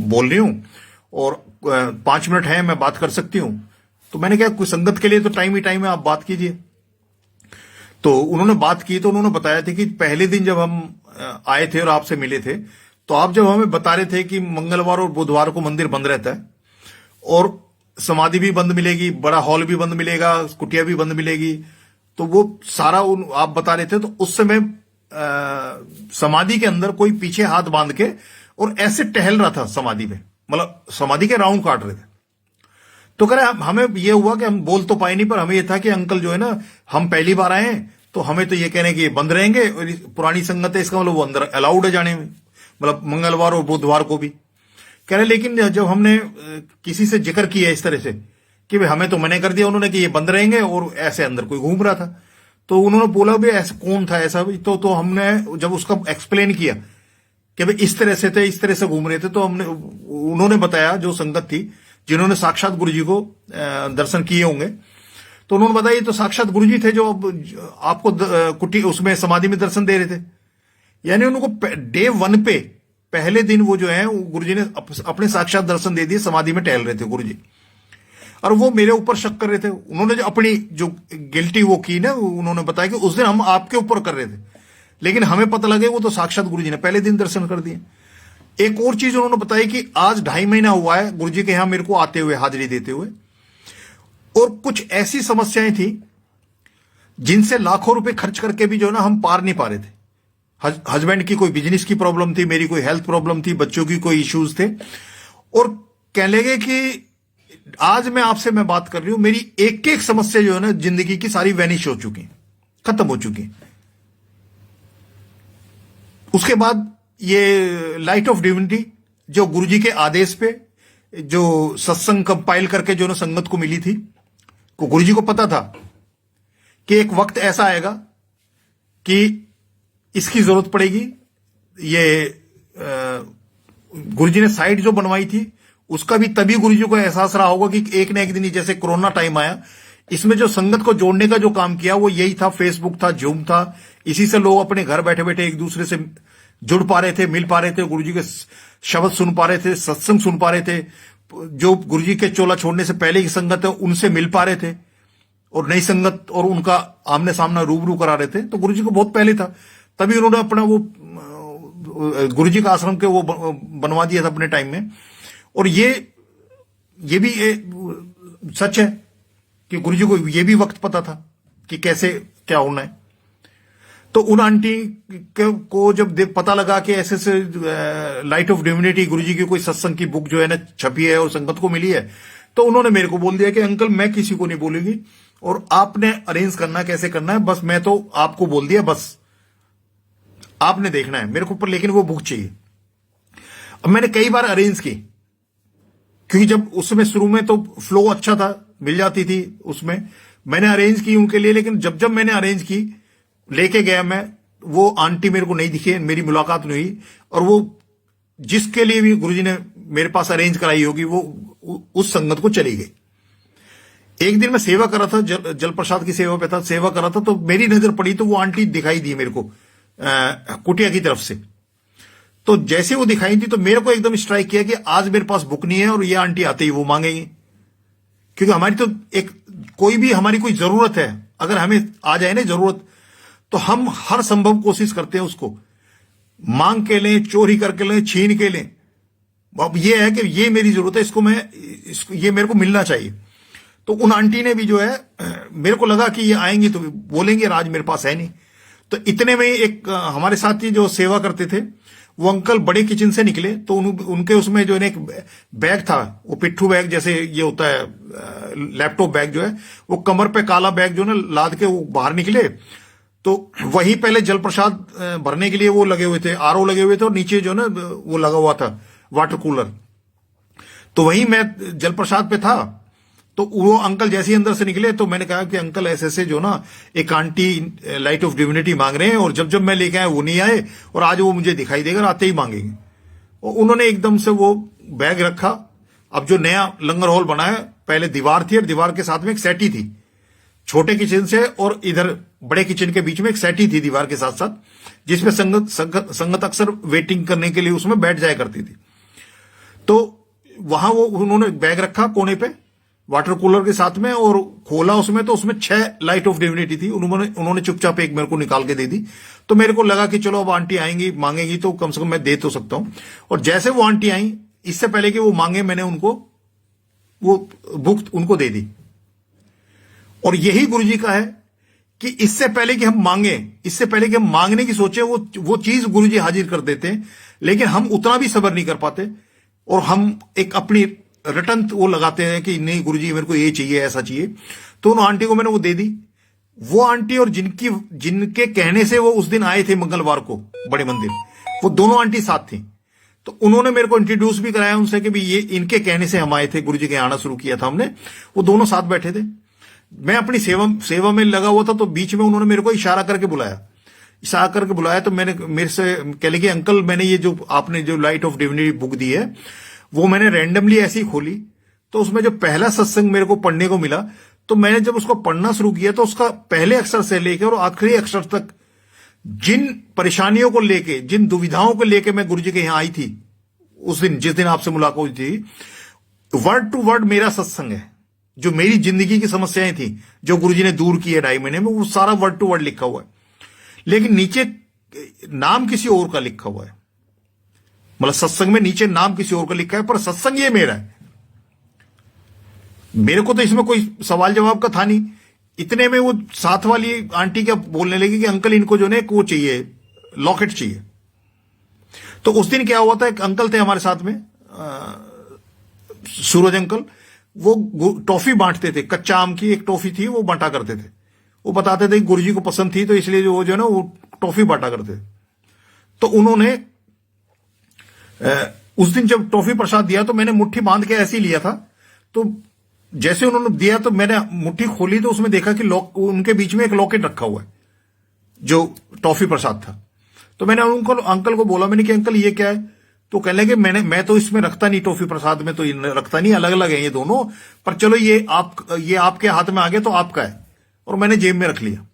बोल रही हूं और 5 मिनट है, मैं बात कर सकती हूं। तो मैंने कहा कोई संगत के लिए तो टाइम ही टाइम है, आप बात कीजिए। तो उन्होंने बात की, तो उन्होंने बताया था कि पहले दिन जब हम आए थे और आपसे मिले थे, तो आप जब हमें बता रहे थे कि मंगलवार और बुधवार को मंदिर बंद रहता है और समाधि भी बंद मिलेगी, बड़ा हॉल भी बंद मिलेगा, कुटिया भी बंद मिलेगी, तो वो सारा आप बता रहे थे। तो उस समय समाधि के अंदर कोई पीछे हाथ बांध के और ऐसे टहल रहा था समाधि में, मतलब समाधि के राउंड काट रहे थे। तो कह रहे हमें ये हुआ कि हम बोल तो पाए नहीं, पर हमें ये था कि अंकल जो है ना, हम पहली बार आए हैं, तो हमें तो ये कहने कि ये बंद रहेंगे और पुरानी संगत है, इसका मतलब वो अंदर अलाउड है जाने में, मतलब मंगलवार और बुधवार को भी। कह रहे लेकिन जब हमने किसी से जिक्र किया इस तरह से कि भाई हमें तो मना कर दिया उन्होंने कि ये बंद रहेंगे, और ऐसे अंदर कोई घूम रहा था। तो उन्होंने बोला भाई ऐसा कौन था ऐसा भी, तो हमने जब उसका एक्सप्लेन किया कि भाई इस तरह से थे, इस तरह से घूम रहे थे, तो उन्होंने बताया, जो संगत थी जिन्होंने साक्षात गुरुजी को दर्शन किए होंगे, तो उन्होंने बताया ये तो साक्षात गुरुजी थे जो आपको कुटी उसमें समाधि में दर्शन दे रहे थे। यानी उनको डे 1 पे पहले दिन वो जो है गुरुजी ने अपने साक्षात दर्शन दे दिए, समाधि में टहल रहे थे गुरुजी, और वो मेरे ऊपर शक कर रहे थे। उन्होंने जो अपनी जो गिल्टी वो की ना, उन्होंने बताया कि उस दिन हम आपके ऊपर कर रहे थे, लेकिन हमें पता लगे वो तो साक्षात गुरुजी ने पहले दिन दर्शन कर दिए। एक और चीज उन्होंने बताई कि आज 2.5 महीना हुआ है गुरुजी के यहां मेरे को आते हुए, हाजिरी देते हुए, और कुछ ऐसी समस्याएं थी जिनसे लाखों रुपए खर्च करके भी जो है ना हम पार नहीं पा रहे थे। हस्बैंड की कोई बिजनेस की प्रॉब्लम थी, मेरी कोई हेल्थ प्रॉब्लम थी, बच्चों की कोई इश्यूज थे, और कह लगे कि आज मैं बात कर रही हूं, मेरी एक एक समस्या जो है ना जिंदगी की सारी वैनिश हो चुकी, खत्म हो चुकी। उसके बाद ये लाइट ऑफ डिविनिटी जो गुरुजी के आदेश पे जो सत्संग कंपाइल करके जो ना संगत को मिली थी, को गुरुजी को पता था कि एक वक्त ऐसा आएगा कि इसकी जरूरत पड़ेगी। ये गुरुजी ने साइट जो बनवाई थी उसका भी तभी गुरुजी को एहसास रहा होगा कि एक ना एक दिन, जैसे कोरोना टाइम आया, इसमें जो संगत को जोड़ने का जो काम किया वो यही था, फेसबुक था, जूम था, इसी से लोग अपने घर बैठे बैठे एक दूसरे से जुड़ पा रहे थे, मिल पा रहे थे, गुरुजी के शब्द सुन पा रहे थे, सत्संग सुन पा रहे थे, जो गुरुजी के चोला छोड़ने से पहले की संगत है उनसे मिल पा रहे थे, और नई संगत और उनका आमने सामने रूबरू करा रहे थे। तो गुरुजी को बहुत पहले था, तभी उन्होंने अपना वो गुरुजी का आश्रम के वो बनवा दिया था अपने टाइम में। और ये भी सच है कि गुरुजी को ये भी वक्त पता था कि कैसे क्या होना है। तो उन आंटी को जब पता लगा कि ऐसे से लाइट ऑफ डिविनिटी गुरुजी की कोई सत्संग की बुक जो है ना छपी है और संगत को मिली है, तो उन्होंने मेरे को बोल दिया कि अंकल मैं किसी को नहीं बोलूंगी और आपने अरेंज करना कैसे करना है, बस मैं तो आपको बोल दिया, बस आपने देखना है मेरे को, पर लेकिन वो बुक चाहिए। अब मैंने कई बार अरेंज की, क्योंकि जब उसमें शुरू में तो फ्लो अच्छा था, मिल जाती थी उसमें, मैंने अरेंज की उनके लिए, लेकिन जब जब मैंने अरेंज की, लेके गया मैं, वो आंटी मेरे को नहीं दिखे, मेरी मुलाकात नहीं हुई, और वो जिसके लिए भी गुरुजी ने मेरे पास अरेंज कराई होगी वो उस संगत को चली गई। एक दिन मैं सेवा कर रहा था, जल प्रसाद की सेवा पे था, सेवा कर रहा था, तो मेरी नजर पड़ी तो वो आंटी दिखाई दी मेरे को कुटिया की तरफ से। तो जैसे वो दिखाई दी तो मेरे को एकदम स्ट्राइक किया कि आज मेरे पास बुक नहीं है और ये आंटी आते ही वो मांगेंगी, क्योंकि हमारी तो एक कोई भी हमारी कोई जरूरत है, अगर हमें आ जाए ना जरूरत, तो हम हर संभव कोशिश करते हैं उसको मांग के लें, चोरी करके लें, छीन के लें। अब ये है कि ये मेरी जरूरत है, ये मेरे को मिलना चाहिए। तो उन आंटी ने भी जो है, मेरे को लगा कि ये आएंगी तो बोलेंगे आज मेरे पास है नहीं। तो इतने में एक हमारे साथी जो सेवा करते थे, वो अंकल बड़े किचन से निकले, तो उनके उसमें जो है एक बैग था, वो पिट्ठू बैग जैसे ये होता है, लैपटॉप बैग जो है, वो कमर पे काला बैग जो है ना लाद के वो बाहर निकले। तो वहीं पहले जल प्रसाद भरने के लिए वो लगे हुए थे, आरओ लगे हुए थे, और नीचे जो ना वो लगा हुआ था वाटर कूलर। तो वहीं मैं जल प्रसाद पे था, तो वो अंकल जैसे ही अंदर से निकले तो मैंने कहा कि अंकल ऐसे ऐसे जो ना एक आंटी लाइट ऑफ डिविनिटी मांग रहे हैं, और जब जब मैं लेके आया वो नहीं आए, और आज वो मुझे दिखाई देगा, आते ही मांगेंगे। और उन्होंने एकदम से वो बैग रखा। अब जो नया लंगर हॉल बना है, पहले दीवार थी और दीवार के साथ में एक सेटी थी, छोटे किचन से और इधर बड़े किचन के बीच में एक सेटी थी दीवार के साथ साथ, जिसमें संगत अक्सर वेटिंग करने के लिए उसमें बैठ जाया करती थी। तो वहां वो उन्होंने बैग रखा कोने पे वाटर कूलर के साथ में, और खोला उसमें, तो उसमें 6 लाइट ऑफ डिविनिटी थी। उन्होंने चुपचाप एक मेरे को निकाल के दे दी। तो मेरे को लगा कि चलो अब आंटी आएंगी मांगेंगी तो कम से कम मैं दे तो सकता हूं। और जैसे वो आंटी आई, इससे पहले कि वो मांगे, मैंने उनको वो बुक उनको दे दी। और यही गुरुजी का है कि इससे पहले कि हम मांगे, इससे पहले कि हम मांगने की सोचे, वो चीज गुरुजी हाजिर कर देते हैं। लेकिन हम उतना भी सब्र नहीं कर पाते, और हम एक अपनी रिटर्न वो लगाते हैं कि नहीं गुरुजी मेरे को ये चाहिए, ऐसा चाहिए। तो उन आंटी को मैंने वो दे दी। वो आंटी और जिनके कहने से वो उस दिन आए थे मंगलवार को बड़े मंदिर, वो दोनों आंटी साथ थी। तो उन्होंने मेरे को इंट्रोड्यूस भी कराया उनसे कि भी ये इनके कहने से हम आए थे, गुरुजी के आना शुरू किया था हमने। वो दोनों साथ बैठे थे, मैं अपनी सेवा में लगा हुआ था। तो बीच में उन्होंने मेरे को इशारा करके बुलाया। तो मेरे से कह लगे अंकल, मैंने ये जो आपने जो लाइट ऑफ डिविनिटी बुक दी है, वो मैंने रैंडमली ऐसी ही खोली, तो उसमें जो पहला सत्संग मेरे को पढ़ने को मिला, तो मैंने जब उसको पढ़ना शुरू किया तो उसका पहले अक्षर से लेकर और आखिरी अक्षर तक जिन परेशानियों को लेके, जिन दुविधाओं को लेके मैं गुरुजी के यहां आई थी उस दिन, जिस दिन आपसे मुलाकात हुई थी, वर्ड टू वर्ड मेरा सत्संग है। जो मेरी जिंदगी की समस्याएं थी जो गुरुजी ने दूर की है 2.5 महीने में, वो सारा वर्ड टू वर्ड लिखा हुआ है। लेकिन नीचे नाम किसी और का लिखा हुआ है, मतलब सत्संग में नीचे नाम किसी और का लिखा है, पर सत्संग ये मेरा है। मेरे को तो इसमें कोई सवाल जवाब का था नहीं। इतने में वो साथ वाली आंटी क्या बोलने लगी कि अंकल इनको जो है वो चाहिए, लॉकेट चाहिए। तो उस दिन क्या हुआ था, एक अंकल थे हमारे साथ में, सूरज अंकल, वो टॉफी बांटते थे, कच्चा आम की एक टॉफी थी, वो बांटा करते थे। वो बताते थे कि गुरुजी को पसंद थी, तो इसलिए जो है ना वो टॉफी बांटा करते थे। तो उन्होंने उस दिन जब टॉफी प्रसाद दिया तो मैंने मुट्ठी बांध के ऐसे ही लिया था। तो जैसे उन्होंने दिया तो मैंने मुट्ठी खोली, तो उसमें देखा कि उनके बीच में एक लॉकेट रखा हुआ है जो टॉफी प्रसाद था। तो मैंने अंकल को बोला, मैंने कि अंकल ये क्या है? तो कहने लगे मैं तो इसमें रखता नहीं, टॉफी प्रसाद में तो रखता नहीं, अलग अलग है ये दोनों, पर चलो ये आपके हाथ में आ गया तो आपका है। और मैंने जेब में रख लिया।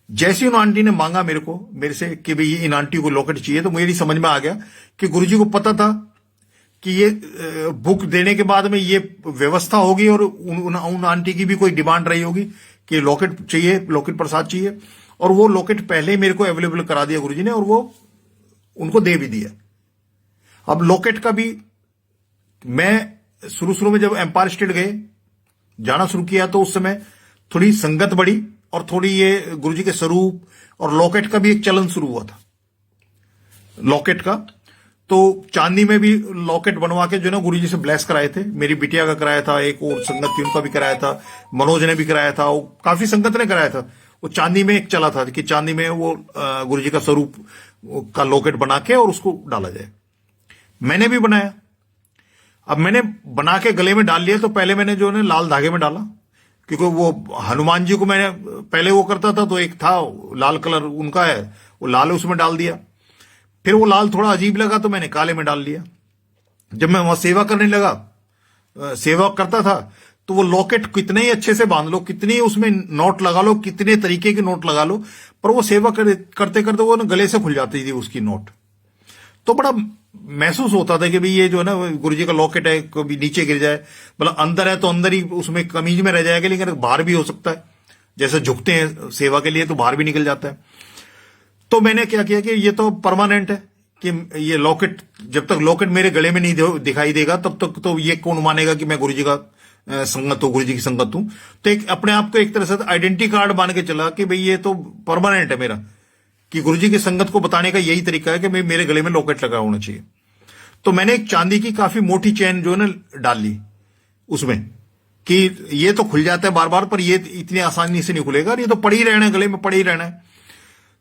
जैसे उन आंटी ने मांगा मेरे से कि भाई इन आंटी को लॉकेट चाहिए, तो मेरी समझ में आ गया कि गुरुजी को पता था कि ये बुक देने के बाद में ये व्यवस्था होगी, और उन आंटी की भी कोई डिमांड रही होगी कि लॉकेट चाहिए, लॉकेट प्रसाद चाहिए। और वो लॉकेट पहले ही मेरे को अवेलेबल करा दिया गुरुजी ने, और वो उनको दे भी दिया। अब लॉकेट का भी मैं शुरू में जब एम्पायर स्टेट गए जाना शुरू किया, तो उस समय थोड़ी संगत बढ़ी, और थोड़ी ये गुरुजी के स्वरूप और लॉकेट का भी एक चलन शुरू हुआ था लॉकेट का। तो चांदी में भी लॉकेट बनवा के जो ना गुरुजी से ब्लेस कराए थे। मेरी बिटिया का कराया था, एक और संगत थी उनका भी कराया था, मनोज ने भी कराया था, वो काफी संगत ने कराया था। वो चांदी में एक चला था कि चांदी में वो गुरुजी का स्वरूप का लॉकेट बना के और उसको डाला जाए। मैंने भी बनाया। अब मैंने बना के गले में डाल लिया, तो पहले मैंने जो है ना लाल धागे में डाला, क्योंकि वो हनुमान जी को मैंने पहले वो करता था, तो एक था लाल कलर उनका है, वो लाल उसमें डाल दिया। फिर वो लाल थोड़ा अजीब लगा तो मैंने काले में डाल लिया। जब मैं वहां सेवा करने लगा, सेवा करता था, तो वो लॉकेट कितने ही अच्छे से बांध लो, कितनी ही उसमें नोट लगा लो, कितने तरीके के नोट लगा लो, पर वो सेवा करते करते वो ना गले से खुल जाती थी उसकी नोट। तो बड़ा महसूस होता था कि भाई ये जो है ना गुरु जी का लॉकेट है, कभी नीचे गिर जाए, मतलब अंदर है तो अंदर ही उसमें कमीज में रह जाएगा, लेकिन बाहर भी हो सकता है, जैसे झुकते हैं सेवा के लिए तो बाहर भी निकल जाता है। तो मैंने क्या किया कि ये तो परमानेंट है, कि ये लॉकेट जब तक लॉकेट मेरे गले में नहीं दिखाई देगा तब तक तो ये कौन मानेगा कि मैं गुरु जी का संगत हूं, गुरु जी की संगत हूं। तो एक अपने आप को एक तरह से आइडेंटिटी कार्ड मान के चला कि भाई ये तो परमानेंट है मेरा, कि गुरु जी की संगत को बताने का यही तरीका है कि मेरे गले में लॉकेट लगा होना चाहिए। तो मैंने एक चांदी की काफी मोटी चेन जो है ना डाल ली उसमें, कि ये तो खुल जाता है बार बार, पर ये इतनी आसानी से नहीं खुलेगा, ये तो पड़ी रहना है, गले में पड़ी रहना है।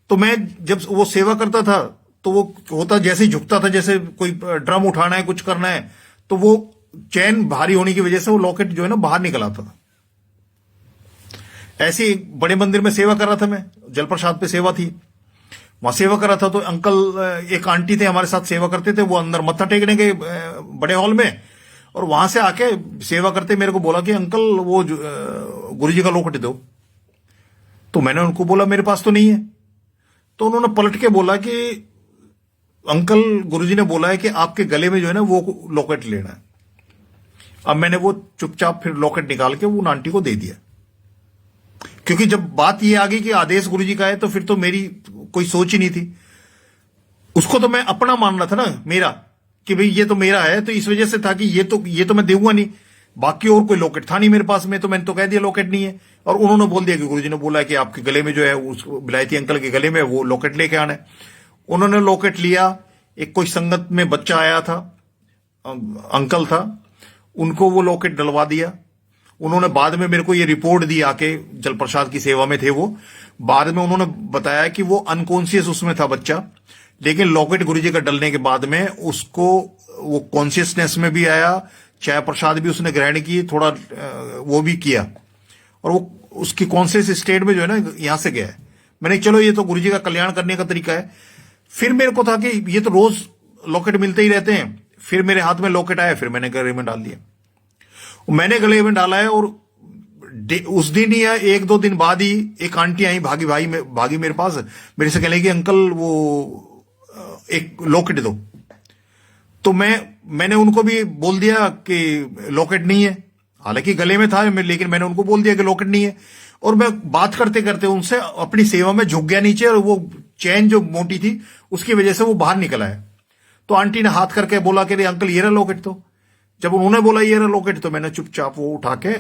तो मैं जब वो सेवा करता था तो वो होता जैसे ही झुकता था, जैसे कोई ड्रम उठाना है, कुछ करना है, तो वो चैन भारी होने की वजह से वो लॉकेट जो है ना बाहर निकल आता था। ऐसे ही बड़े मंदिर में सेवा कर रहा था मैं, जलप्रसाद पे सेवा थी, वहां सेवा कर रहा था, तो अंकल एक आंटी थे हमारे साथ सेवा करते थे, वो अंदर मत्था टेकने के बड़े हॉल में, और वहां से आके सेवा करते मेरे को बोला कि अंकल वो गुरु जी का लॉकेट दो। तो मैंने उनको बोला मेरे पास तो नहीं है। तो उन्होंने पलट के बोला कि अंकल गुरुजी ने बोला है कि आपके गले में जो है ना वो लॉकेट लेना है। अब मैंने वो चुपचाप फिर लॉकेट निकाल के वो उन आंटी को दे दिया, क्योंकि जब बात ये आ गई कि आदेश गुरुजी का है तो फिर तो मेरी कोई सोच ही नहीं थी। उसको तो मैं अपना मान रहा था ना, मेरा, कि भाई ये तो मेरा है, तो इस वजह से था कि ये तो मैं दूंगा नहीं, बाकी और कोई लॉकेट था नहीं मेरे पास में, तो मैंने तो कह दिया लॉकेट नहीं है। और उन्होंने बोल दिया कि गुरुजी ने बोला है कि आपके गले में जो है उस बिलायती अंकल के गले में वो लॉकेट लेके आना है। उन्होंने लॉकेट लिया, एक कोई संगत में बच्चा आया था, अंकल था, उनको वो लॉकेट डलवा दिया। उन्होंने बाद में मेरे को ये रिपोर्ट दी आके, जलप्रसाद की सेवा में थे वो, बाद में उन्होंने बताया कि वो अनकॉन्शियस उसमें था बच्चा, लेकिन लॉकेट गुरुजी का डलने के बाद में उसको वो कॉन्शियसनेस में भी आया, चाय प्रसाद भी उसने ग्रहण की, थोड़ा वो भी किया, और वो उसकी कॉन्शियस स्टेट में जो है ना यहां से गया है। मैंने चलो ये तो गुरुजी का कल्याण करने का तरीका है। फिर मेरे को था कि ये तो रोज लॉकेट मिलते ही रहते हैं, फिर मेरे हाथ में लॉकेट आया, फिर मैंने गले में डाल दिया। मैंने गले में डाला है, और उस दिन ही या एक दो दिन बाद ही एक आंटी आई, भागी मेरे पास, मेरे से कहने कि अंकल वो एक लॉकेट दो। तो मैंने उनको भी बोल दिया कि लॉकेट नहीं है, हालांकि गले में था, लेकिन मैंने उनको बोल दिया कि लॉकेट नहीं है। और मैं बात करते करते उनसे अपनी सेवा में झुक गया नीचे, और वो चैन जो मोटी थी उसकी वजह से वो बाहर निकल आया। तो आंटी ने हाथ करके बोला कि अंकल ये रहा लॉकेट। तो जब उन्होंने बोला ये रहा लॉकेट, तो मैंने चुपचाप वो उठा के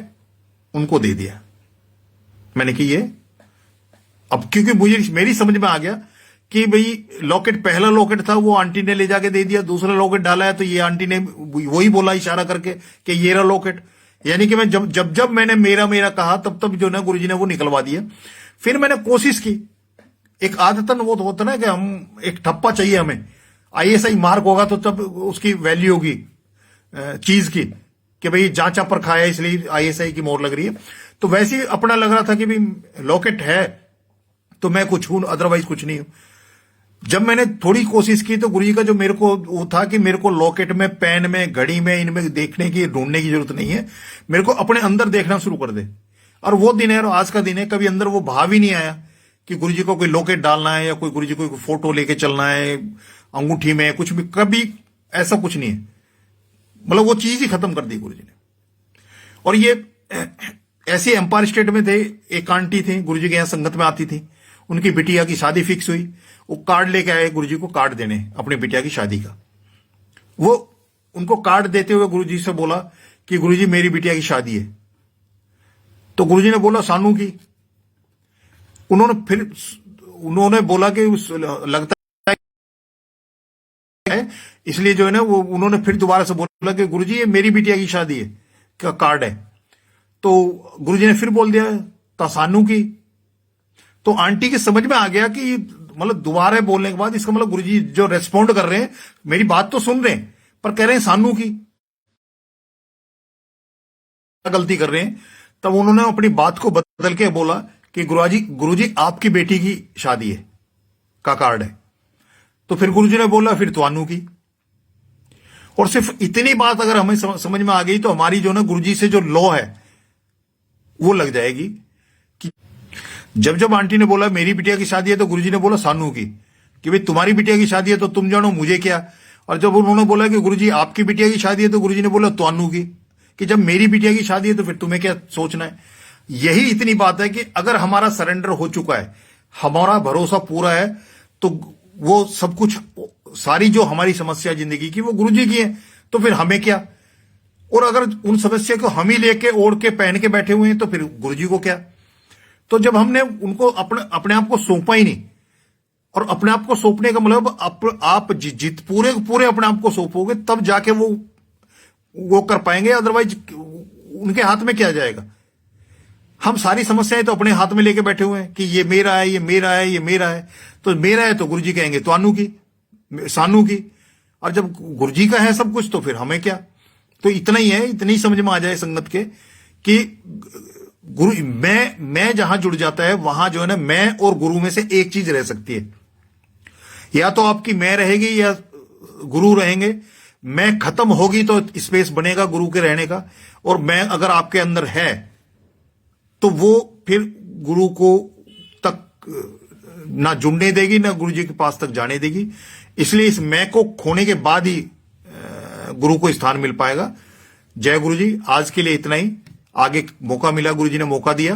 उनको दे दिया। मैंने कि ये, अब क्योंकि मुझे मेरी समझ में आ गया कि भाई लॉकेट, पहला लॉकेट था वो आंटी ने ले जाके दे दिया, दूसरा लॉकेट डाला है तो ये आंटी ने वही बोला इशारा करके कि ये रहा लॉकेट। यानी कि मैं जब मैंने मेरा कहा तब जो ना गुरुजी ने वो निकलवा दिया। फिर मैंने कोशिश की, एक आदतन वो तो होता ना कि हम एक ठप्पा चाहिए, हमें आईएसआई मार्क होगा तो तब उसकी वैल्यू होगी चीज की, कि भाई जांचा पर खाया इसलिए आईएसआई की मोहर लग रही है। तो वैसे ही अपना लग रहा था कि भाई लॉकेट है तो मैं कुछ हूं, अदरवाइज कुछ नहीं हूं। जब मैंने थोड़ी कोशिश की तो गुरुजी का जो मेरे को वो था कि मेरे को लॉकेट में, पेन में, घड़ी में, इनमें देखने की, ढूंढने की जरूरत नहीं है, मेरे को अपने अंदर देखना शुरू कर दे। और वो दिन है, और आज का दिन है, कभी अंदर वो भाव ही नहीं आया कि गुरुजी को कोई लॉकेट डालना है या कोई गुरुजी को कोई फोटो लेके चलना है अंगूठी में, कुछ भी, कभी ऐसा कुछ नहीं है। मतलब वो चीज ही खत्म कर दी गुरुजी ने। और ये ऐसे एम्पायर स्टेट में थे, एक आंटी थी गुरुजी के यहां संगत में आती थी, उनकी बिटिया की शादी फिक्स हुई, वो कार्ड लेके आए गुरुजी को, कार्ड देने अपनी बिटिया की शादी का। वो उनको कार्ड देते हुए गुरुजी से बोला कि गुरुजी मेरी बिटिया की शादी है। तो गुरुजी ने बोला सानू की। उन्होंने बोला कि लगता है, इसलिए जो है ना वो उन्होंने फिर दोबारा से बोला कि गुरुजी ये मेरी बिटिया की शादी है का कार्ड है। तो गुरुजी ने फिर बोल दिया तासानू की। तो आंटी की समझ में आ गया कि मतलब दोबारा बोलने के बाद इसका मतलब गुरुजी जो रेस्पॉन्ड कर रहे हैं, मेरी बात तो सुन रहे हैं पर कह रहे हैं सानू की। गलती कर रहे हैं, तब उन्होंने अपनी बात को बदल के बोला कि गुरुजी आपकी बेटी की शादी है का कार्ड है। तो फिर गुरुजी ने बोला फिर तुआनू की। और सिर्फ इतनी बात अगर हमें समझ में आ गई तो हमारी जो ना गुरुजी से जो लॉ है वो लग जाएगी कि जब जब आंटी ने बोला मेरी बिटिया की शादी है तो गुरुजी ने बोला सानू की, कि भाई तुम्हारी बिटिया की शादी है तो तुम जानो मुझे क्या। और जब उन्होंने बोला कि गुरुजी आपकी बिटिया की शादी है तो गुरुजी ने बोला तुआनू की, कि जब मेरी बिटिया की शादी है तो फिर तुम्हें क्या सोचना है। यही इतनी बात है कि अगर हमारा सरेंडर हो चुका है, हमारा भरोसा पूरा है, तो वो सब कुछ, सारी जो हमारी समस्या जिंदगी की वो गुरुजी की है, तो फिर हमें क्या। और अगर उन समस्या को हम ही लेके ओढ़ के पहन के बैठे हुए हैं तो फिर गुरुजी को क्या। तो जब हमने उनको अपने आप को सौंपा ही नहीं, और अपने आप को सौंपने का मतलब आप जित पूरे पूरे अपने आप को सौंपोगे तब जाके वो कर पाएंगे, अदरवाइज उनके हाथ में क्या जाएगा। हम सारी समस्याएं तो अपने हाथ में लेके बैठे हुए हैं कि ये मेरा है, ये मेरा है, ये मेरा है। तो मेरा है तो गुरुजी कहेंगे तुआनू की, सानू की। और जब गुरुजी का है सब कुछ तो फिर हमें क्या। तो इतना ही है, इतनी समझ में आ जाए संगत के कि गुरु मैं जहां जुड़ जाता है वहां जो है ना, मैं और गुरु में से एक चीज रह सकती है। या तो आपकी मैं रहेगी या गुरु रहेंगे। मैं खत्म होगी तो स्पेस बनेगा गुरु के रहने का, और मैं अगर आपके अंदर है तो वो फिर गुरु को तक ना जुड़ने देगी ना गुरु जी के पास तक जाने देगी। इसलिए इस मैं को खोने के बाद ही गुरु को स्थान मिल पाएगा। जय गुरु जी। आज के लिए इतना ही। आगे मौका मिला, गुरु जी ने मौका दिया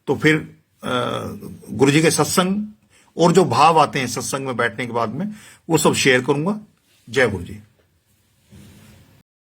तो फिर गुरु जी के सत्संग और जो भाव आते हैं सत्संग में बैठने के बाद में वो सब शेयर करूंगा। जय गुरु जी।